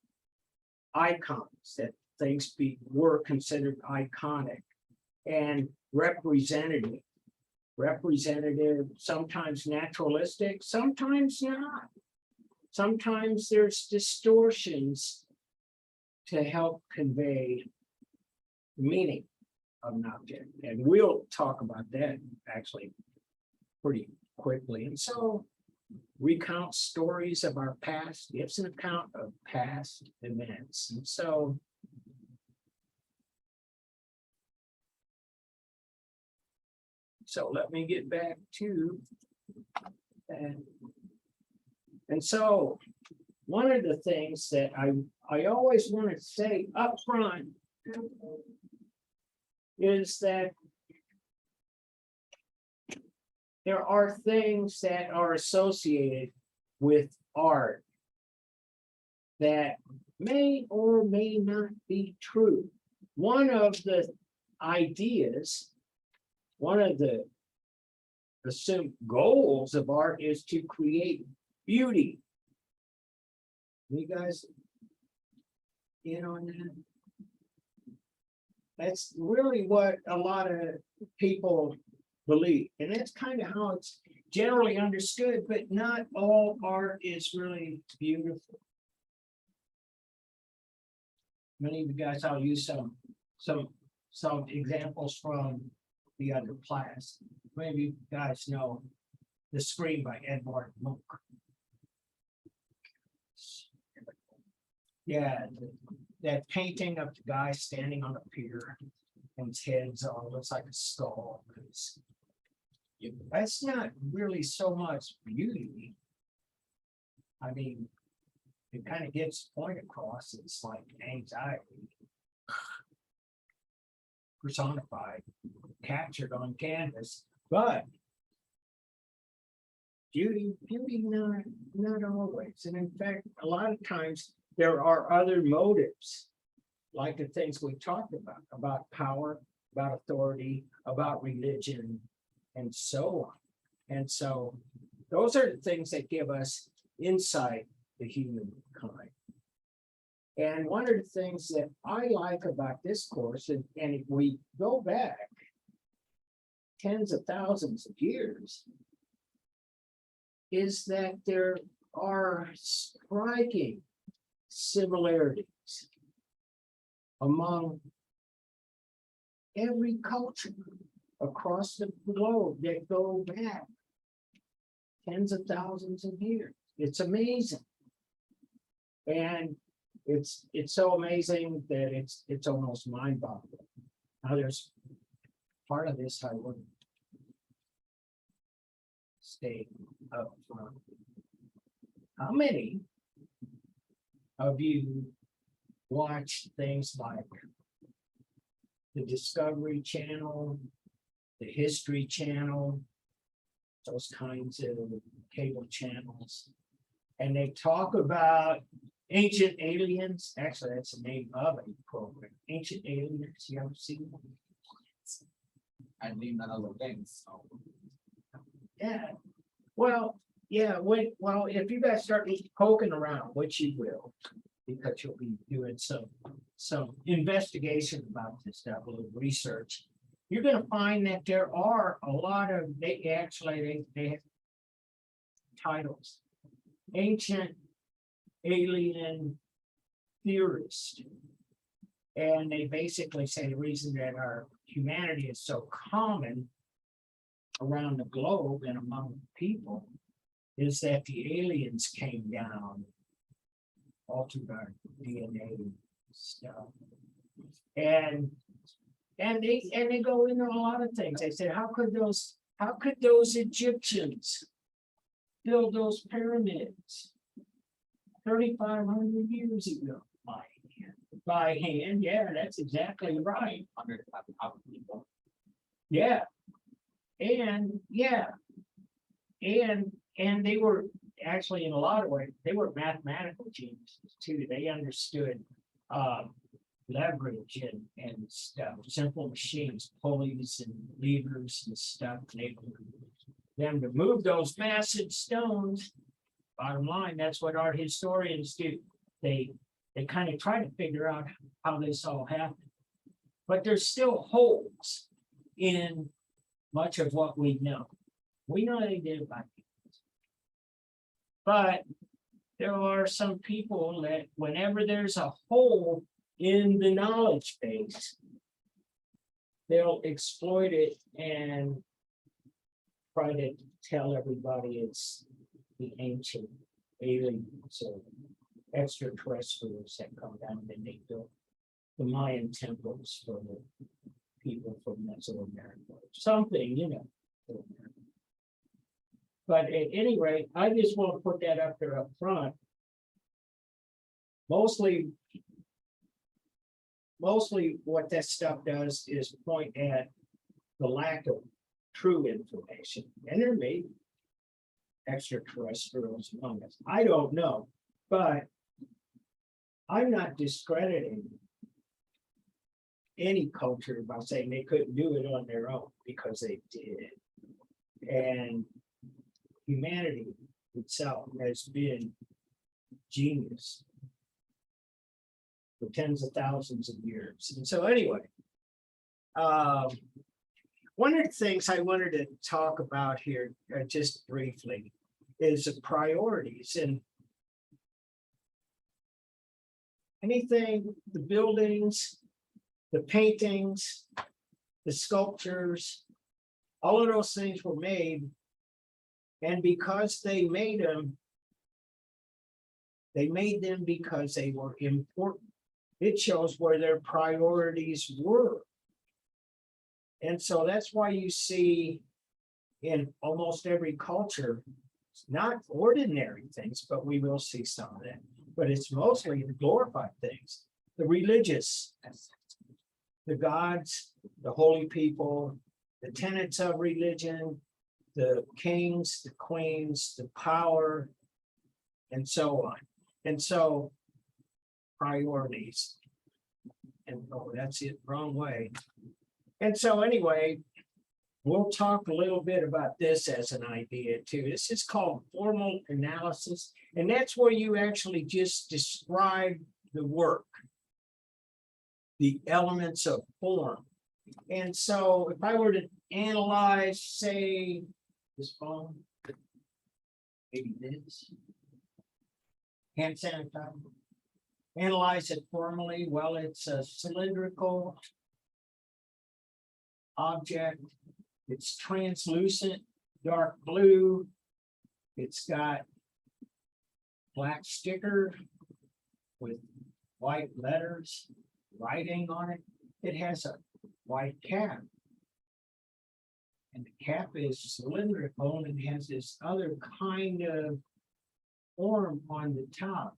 icons, that things were considered iconic and representative. Representative, sometimes naturalistic, sometimes not. Sometimes there's distortions to help convey meaning of an object. And we'll talk about that actually pretty quickly. And so recount stories of our past, gives an account of past events. And so let me get back to that. And so one of the things that I always want to say up front is that there are things that are associated with art that may or may not be true. One of the ideas, one of the assumed goals of art is to create beauty. You guys in on that? That's really what a lot of people believe, and that's kind of how it's generally understood, but not all art is really beautiful. Many of you guys, I'll use some examples from the other class. Maybe you guys know The Scream by Edvard Munch. Yeah, that painting of the guy standing on a pier and his head's all looks like a skull. That's not really so much beauty. I mean, it kind of gets the point across. It's like anxiety personified, captured on canvas, but beauty not always. And in fact, a lot of times there are other motives, like the things we talked about power, about authority, about religion, and so on. And so those are the things that give us insight to humankind. And one of the things that I like about this course, and if we go back tens of thousands of years, is that there are striking similarities among every culture across the globe that go back tens of thousands of years. It's amazing. And it's so amazing that it's almost mind-boggling. Now there's part of this I wouldn't stay up front. How many of you watch things like the Discovery Channel, the History Channel, those kinds of cable channels, and they talk about ancient aliens? Actually, that's the name of a program. Ancient Aliens. You ever seen them?
I mean, none of the things, so.
Yeah. Well, yeah. Well, if you guys start poking around, which you will, because you'll be doing some investigation about this stuff, a little research, you're going to find that there are a lot of they have titles. Ancient alien theorist. And they basically say the reason that our humanity is so common around the globe and among people is that the aliens came down, altered our DNA stuff. And they go into a lot of things. They say, how could those Egyptians build those pyramids 3,500 years ago by hand? Yeah, that's exactly right. Yeah. And they were actually, in a lot of ways, they were mathematical geniuses too. They understood leverage and stuff, simple machines, pulleys and levers and stuff, enabling them to move those massive stones. Bottom line, that's what art historians do. They They kind of try to figure out how this all happened. But there's still holes in much of what we know. We know they did it by hand. But there are some people that whenever there's a hole in the knowledge base, they'll exploit it and try to tell everybody it's the ancient aliens or extraterrestrials that come down and they built the Mayan temples for the people from Mesoamerica, or something, you know. But at any rate, I just want to put that up there up front. Mostly what that stuff does is point at the lack of true information. And there may be extraterrestrials among us. I don't know, but I'm not discrediting any culture by saying they couldn't do it on their own, because they did. And humanity itself has been genius for tens of thousands of years. And so anyway, one of the things I wanted to talk about here, just briefly, is the priorities. And anything, the buildings, the paintings, the sculptures, all of those things were made. And because they made them because they were important. It shows where their priorities were. And so that's why you see in almost every culture, not ordinary things, but we will see some of that. But it's mostly the glorified things, the religious, the gods, the holy people, the tenets of religion, the kings, the queens, the power, and so on. And so priorities. And oh, that's it, wrong way. And so anyway, we'll talk a little bit about this as an idea too. This is called formal analysis. And that's where you actually just describe the work, the elements of form. And so if I were to analyze, say, this phone, maybe this, hand sanitizer, analyze it formally. Well, it's a cylindrical object. It's translucent, dark blue. It's got black sticker with white letters, writing on it. It has a white cap. And the cap is cylindrical and has this other kind of form on the top.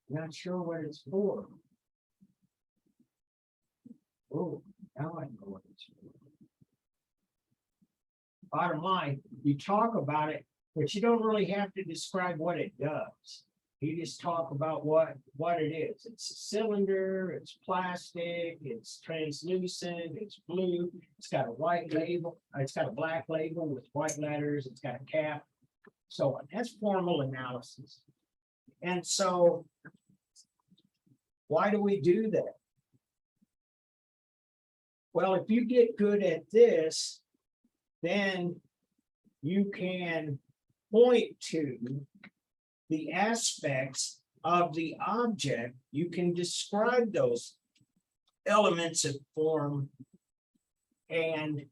Not sure what it's for. Oh, now I know what it's for. Bottom line, you talk about it, but you don't really have to describe what it does. You just talk about what it is. It's a cylinder, it's plastic, it's translucent, it's blue, it's got a white label, it's got a black label with white letters, it's got a cap. So that's formal analysis. And so why do we do that? Well, if you get good at this, then you can point to the aspects of the object. You can describe those elements of form and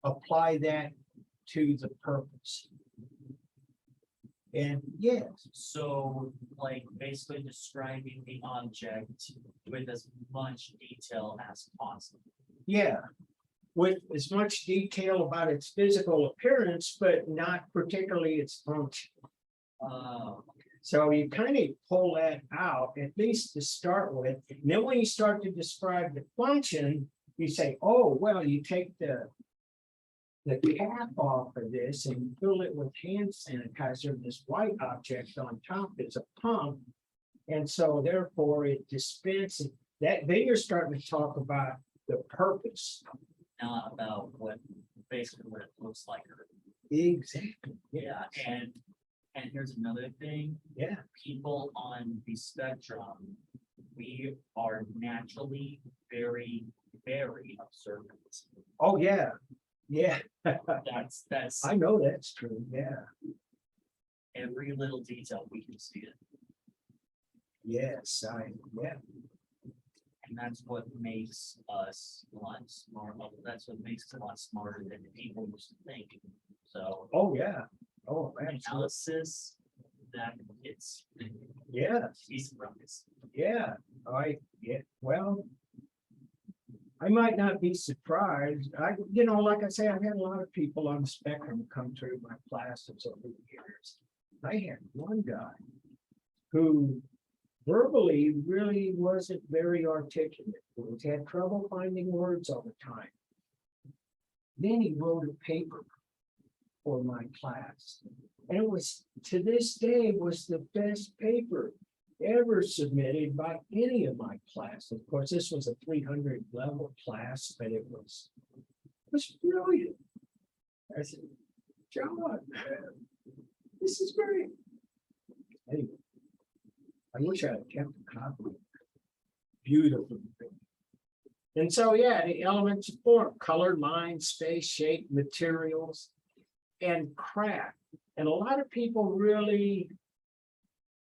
apply that to the purpose. And yes,
So like basically describing the object with as much detail as possible.
yeah, with as much detail about its physical appearance, but not particularly its function. So you kind of pull that out, at least to start with. And then when you start to describe the function, you say, oh, well, you take the cap off of this and you fill it with hand sanitizer. This white object on top is a pump. And so therefore it dispenses that. Then you're starting to talk about the purpose.
Not about what basically what it looks like.
Exactly.
Yeah, and And here's another thing,
Yeah,
people on the spectrum, we are naturally very, very observant.
oh, yeah, yeah,
That's
I know that's true, yeah,
every little detail, we can see it.
yes, yeah,
And that's what makes us a lot smart, that's what makes us a lot smarter than people used to think. So
oh, yeah, oh, absolutely,
analysis, that it's,
yeah.
he's surprised.
Yeah, yeah, well. I might not be surprised. Like I say, I've had a lot of people on the spectrum come through my classes over the years. I had one guy who verbally really wasn't very articulate. He had trouble finding words all the time. Then he wrote a paper for my class. And it was, to this day, was the best paper ever submitted by any of my classes. Of course, this was a 300 level class, but it was brilliant. I said, John, this is great. Anyway, I wish I had kept a copy. Beautiful. And so, yeah, the elements of form, color, line, space, shape, materials, and craft. And a lot of people really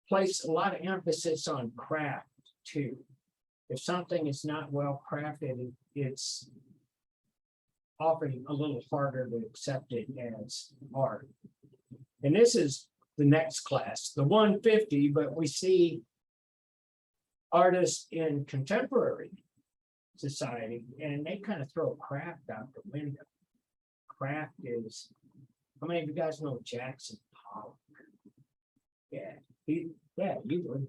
place a lot of emphasis on craft too. If something is not well crafted, it's often a little harder to accept it as art. And this is the next class, the 150, but we see artists in contemporary society, and they kind of throw craft out the window. Craft is, how many of you guys know Jackson Pollock? Yeah, you would.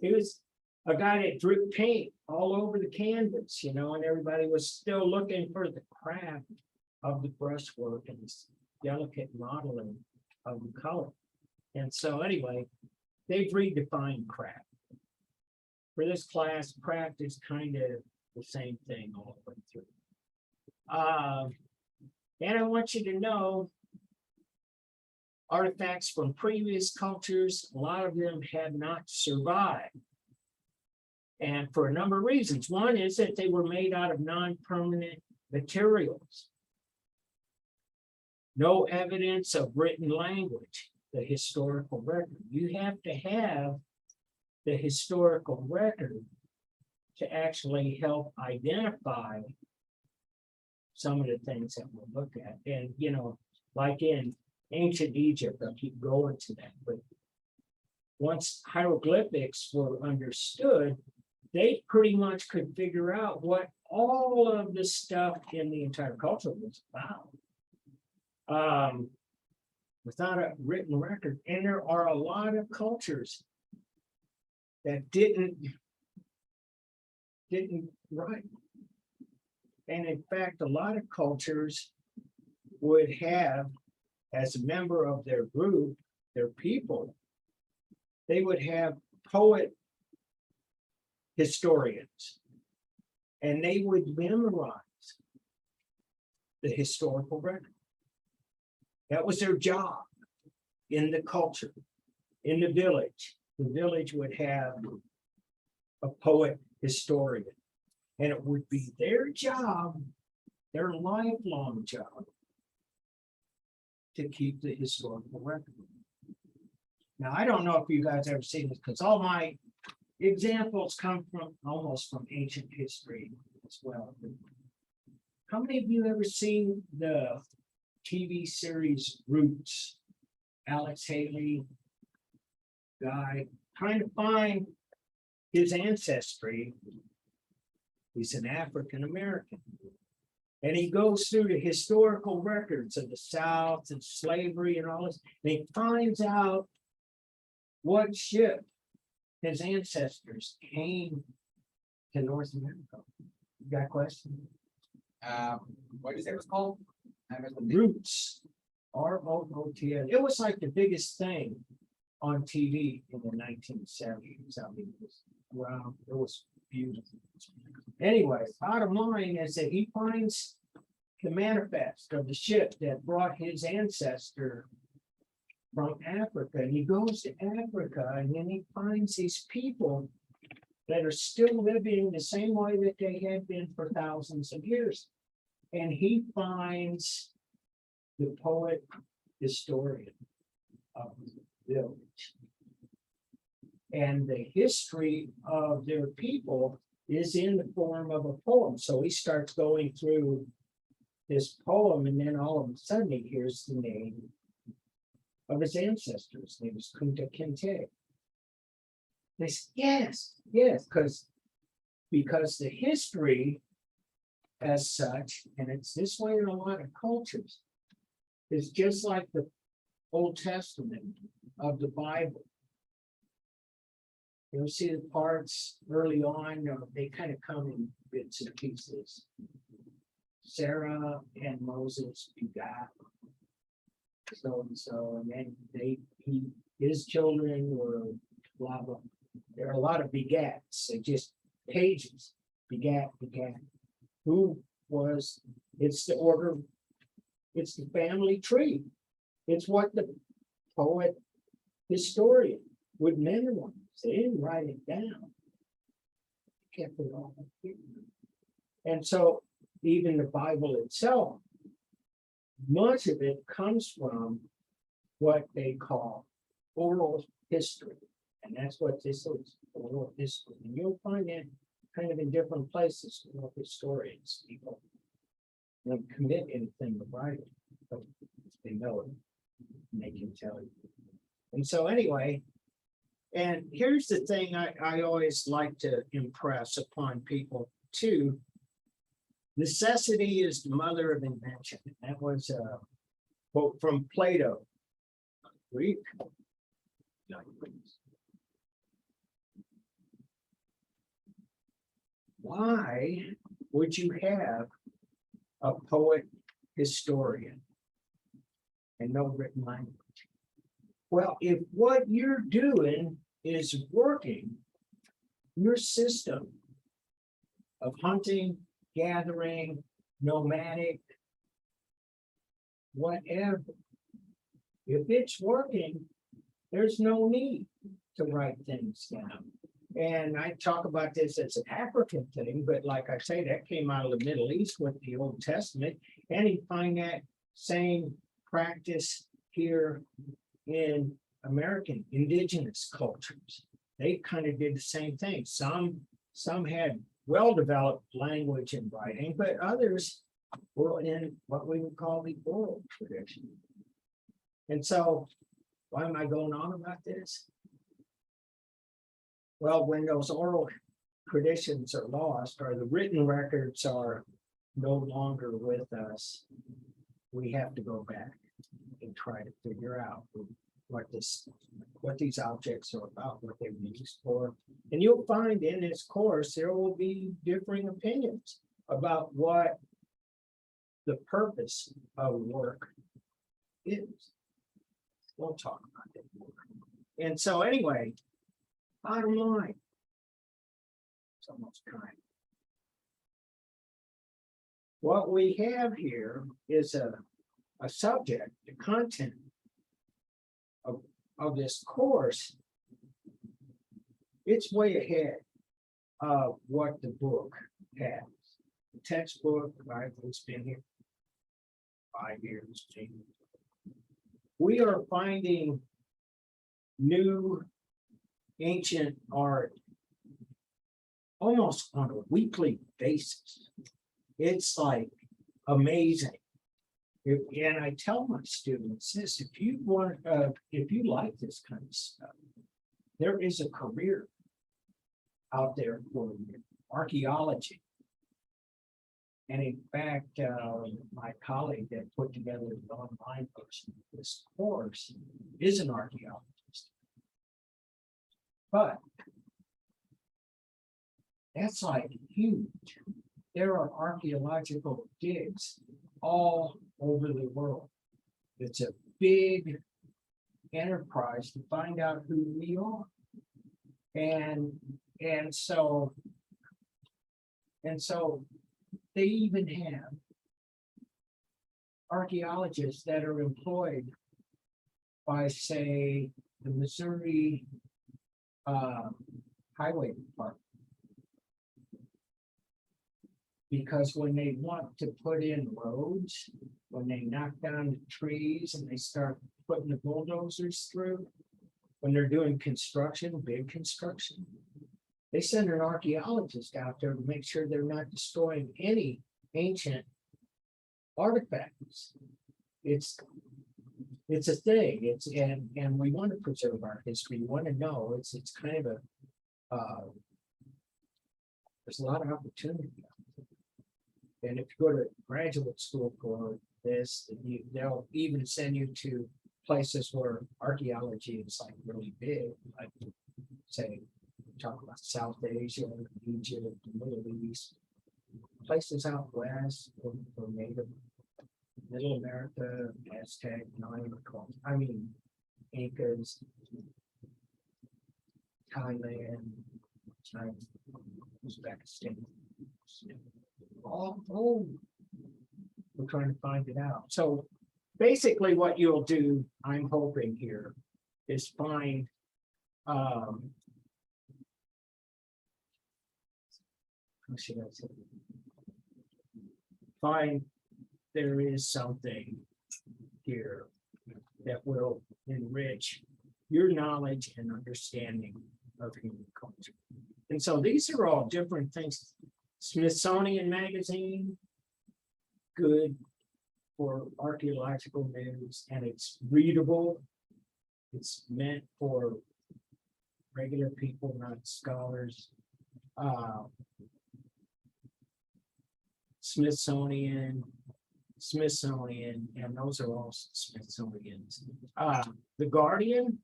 He was a guy that dripped paint all over the canvas, and everybody was still looking for the craft of the brushwork and this delicate modeling of the color. And so anyway, they've redefined craft. For this class, craft is kind of the same thing all the way through. And I want you to know, artifacts from previous cultures, a lot of them have not survived. And for a number of reasons. One is that they were made out of non-permanent materials. No evidence of written language, the historical record. You have to have the historical record to actually help identify some of the things that we'll look at. And, like in ancient Egypt, I'll keep going to that, but once hieroglyphics were understood, they pretty much could figure out what all of the stuff in the entire culture was about. Without a written record, and there are a lot of cultures that didn't write. And in fact, a lot of cultures would have, as a member of their group, their people, they would have poet historians, and they would memorize the historical record. That was their job in the culture, in the village. The village would have a poet historian, and it would be their job, their lifelong job, to keep the historical record. Now, I don't know if you guys ever seen this, because all my examples come from almost from ancient history as well. How many of you ever seen the TV series Roots? Alex Haley guy, trying to find his ancestry. He's an African American. And he goes through the historical records of the South and slavery and all this. And he finds out what ship his ancestors came to North America. You got a question?
What did you say it was called? I missed the name.
Roots, ROOTS. It was like the biggest thing on TV in the 1970s. I mean, it was beautiful. Anyway, bottom line is that he finds the manifest of the ship that brought his ancestor from Africa, and he goes to Africa, and then he finds these people that are still living the same way that they had been for thousands of years. And he finds the poet historian of the village. And the history of their people is in the form of a poem. So he starts going through this poem, and then all of a sudden he hears the name of his ancestors. His name is Kunta Kinte. They say, yes, because the history as such, and it's this way in a lot of cultures, is just like the Old Testament of the Bible. You'll see the parts early on, they kind of come in bits and pieces. Sarah and Moses begot so and so, and then his children were blah blah. There are a lot of begats, they just pages, begat. Who was, it's the order, it's the family tree. It's what the poet historian would memorize. They didn't write it down. They kept it all up here. And so even the Bible itself, much of it comes from what they call oral history. And that's what this is, oral history. And you'll find it kind of in different places, historians, people don't commit anything to writing, but they know it, and they can tell you. And so anyway, and here's the thing I always like to impress upon people too. Necessity is the mother of invention. That was a quote from Plato, Greek. Why would you have a poet historian and no written language? Well, if what you're doing is working, your system of hunting, gathering, nomadic, whatever, if it's working, there's no need to write things down. And I talk about this as an African thing, but like I say, that came out of the Middle East with the Old Testament, and you find that same practice here in American indigenous cultures. They kind of did the same thing. Some had well-developed language and writing, but others were in what we would call the oral tradition. And so, why am I going on about this? Well, when those oral traditions are lost, or the written records are no longer with us, we have to go back and try to figure out what these objects are about, what they were used for. And you'll find in this course, there will be differing opinions about what the purpose of work is. We'll talk about that more. And so anyway, bottom line, it's almost time. What we have here is a subject, the content of this course. It's way ahead of what the book has. The textbook, right, it's been here 5 years. We are finding new ancient art almost on a weekly basis. It's like amazing. And I tell my students this: if you like this kind of stuff, there is a career out there for you, archaeology. And in fact, my colleague that put together the online version of this course is an archaeologist. But that's like huge. There are archaeological digs all over the world. It's a big enterprise to find out who we are. And so they even have archaeologists that are employed by, say, the Missouri Highway Department. Because when they want to put in roads, when they knock down the trees and they start putting the bulldozers through, when they're doing construction, big construction, they send an archaeologist out there to make sure they're not destroying any ancient artifacts. It's a thing. And we want to preserve our history. We want to know. It's kind of a there's a lot of opportunity. And if you go to graduate school for this, they'll even send you to places where archaeology is like really big, like say, talk about South Asia, Egypt, the Middle East, places out west or native, Middle America, Aztec, Mayan culture. I mean, Incas, Thailand, China, Uzbekistan. Oh, we're trying to find it out. So basically what you'll do, I'm hoping here, is find how should I say? Find there is something here that will enrich your knowledge and understanding of human culture. And so these are all different things. Smithsonian Magazine, good for archaeological news, and it's readable. It's meant for regular people, not scholars. Smithsonian, and those are all Smithsonians. The Guardian,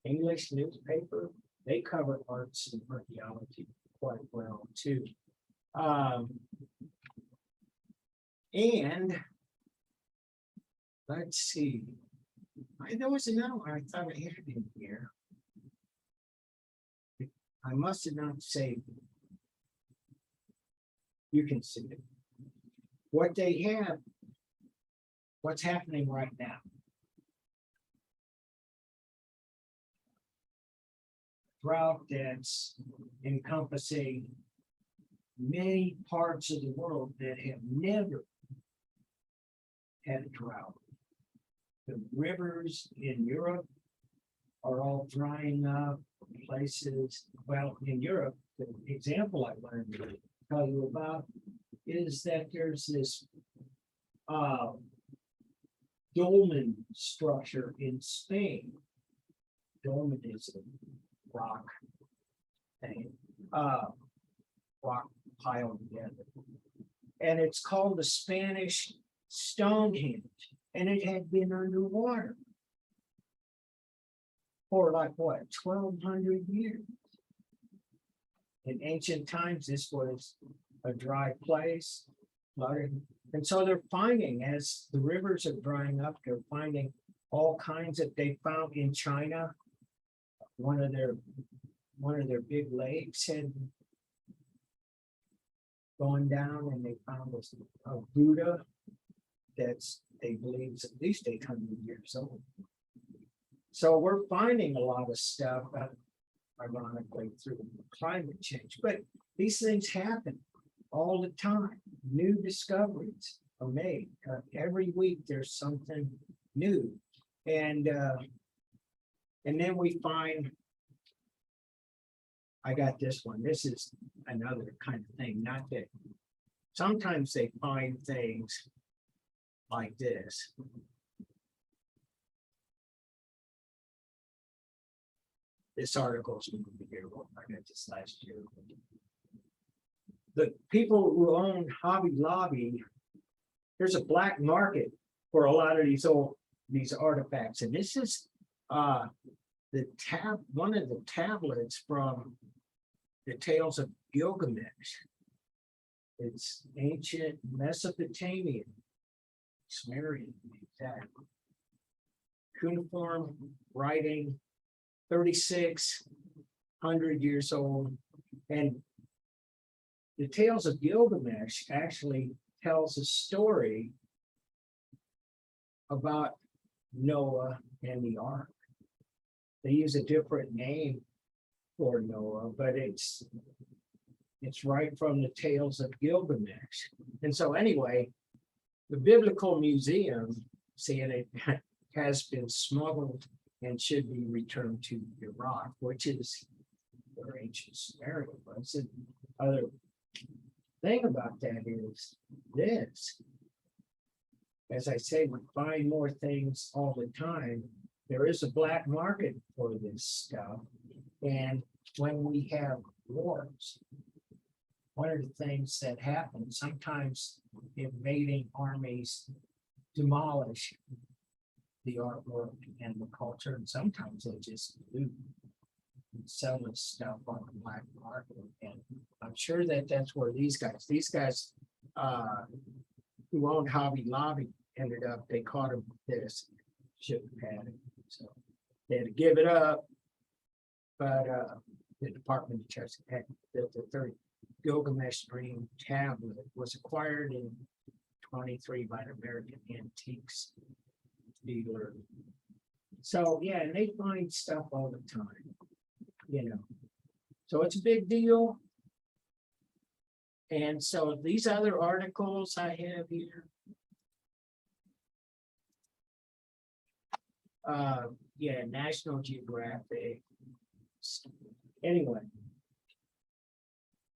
English newspaper, they cover arts and archaeology quite well too. And let's see. There was another one I thought I had in here. I must have not saved it. You can see it. What they have, what's happening right now. Drought that's encompassing many parts of the world that have never had a drought. The rivers in Europe are all drying up. Places, well, in Europe, the example I learned to tell you about is that there's this dolmen structure in Spain. Dolmen is a rock thing, rock piled together. And it's called the Spanish Stonehenge, and it had been underwater for like what, 1,200 years. In ancient times, this was a dry place, flooded. And so they're finding, as the rivers are drying up, they're finding all kinds that they found in China. One of their big lakes had gone down, and they found this Buddha that's, they believe, is at least 800 years old. So we're finding a lot of stuff, ironically, through climate change. But these things happen all the time. New discoveries are made. Every week there's something new. And then we find, I got this one. This is another kind of thing. Not that sometimes they find things like this. This article's from the year. I got this last year. The people who own Hobby Lobby, there's a black market for a lot of these artifacts, and this is one of the tablets from the Tales of Gilgamesh. It's ancient Mesopotamian, Sumerian, exactly. Cuneiform writing, 3,600 years old, and the Tales of Gilgamesh actually tells a story about Noah and the ark. They use a different name for Noah, but it's right from the tales of Gilgamesh. And so anyway, the Biblical Museum, saying it has been smuggled and should be returned to Iraq, which is where ancient Samaria was. And other thing about that is this. As I say, we find more things all the time. There is a black market for this stuff. And when we have wars, one of the things that happen, sometimes invading armies demolish the artwork and the culture, and sometimes they just do sell this stuff on the black market. And I'm sure that that's where these guys who owned Hobby Lobby ended up, they caught them this ship had, so they had to give it up. But the Department of Justice had the third Gilgamesh Dream tablet was acquired in 23 by an American antiques dealer. So yeah, and they find stuff all the time, you know. So it's a big deal. And so these other articles I have here. Yeah, National Geographic. Anyway.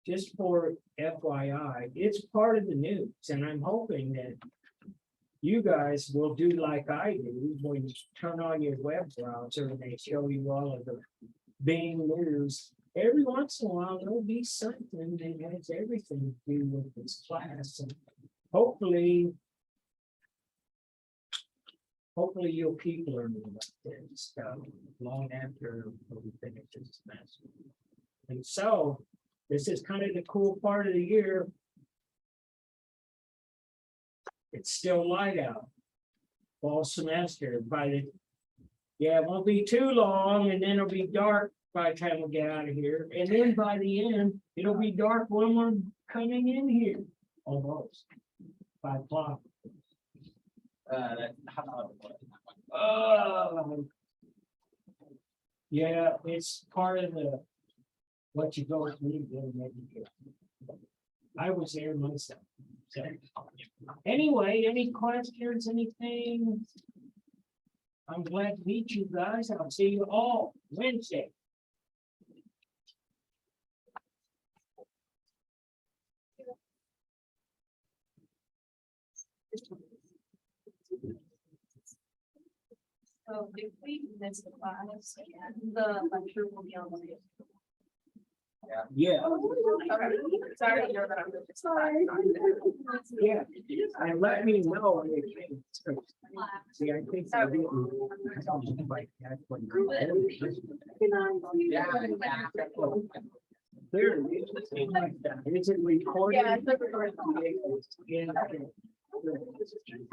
Just for FYI, it's part of the news, and I'm hoping that you guys will do like I do when you turn on your web browser and they show you all of the Bing News. Every once in a while, there'll be something that has everything to do with this class, and hopefully you'll keep learning about this stuff long after we finish this semester. And so this is kind of the cool part of the year. It's still light out. Fall semester. It won't be too long, and then it'll be dark by the time we get out of here. And then by the end, it'll be dark when we're coming in here. Almost 5 o'clock. Yeah, it's part of what you go through. I was there myself. So anyway, any questions, anything? I'm glad to meet you guys. I'll see you all Wednesday.
So if we miss the class, the lecture will be on the video.
Yeah,
Okay, sorry, you're that. Sorry.
yeah. And let me know anything. See, I think I didn't. Like that one.
Yeah.
There it is. Is it recorded?
Yeah, it's like recorded.
Yeah.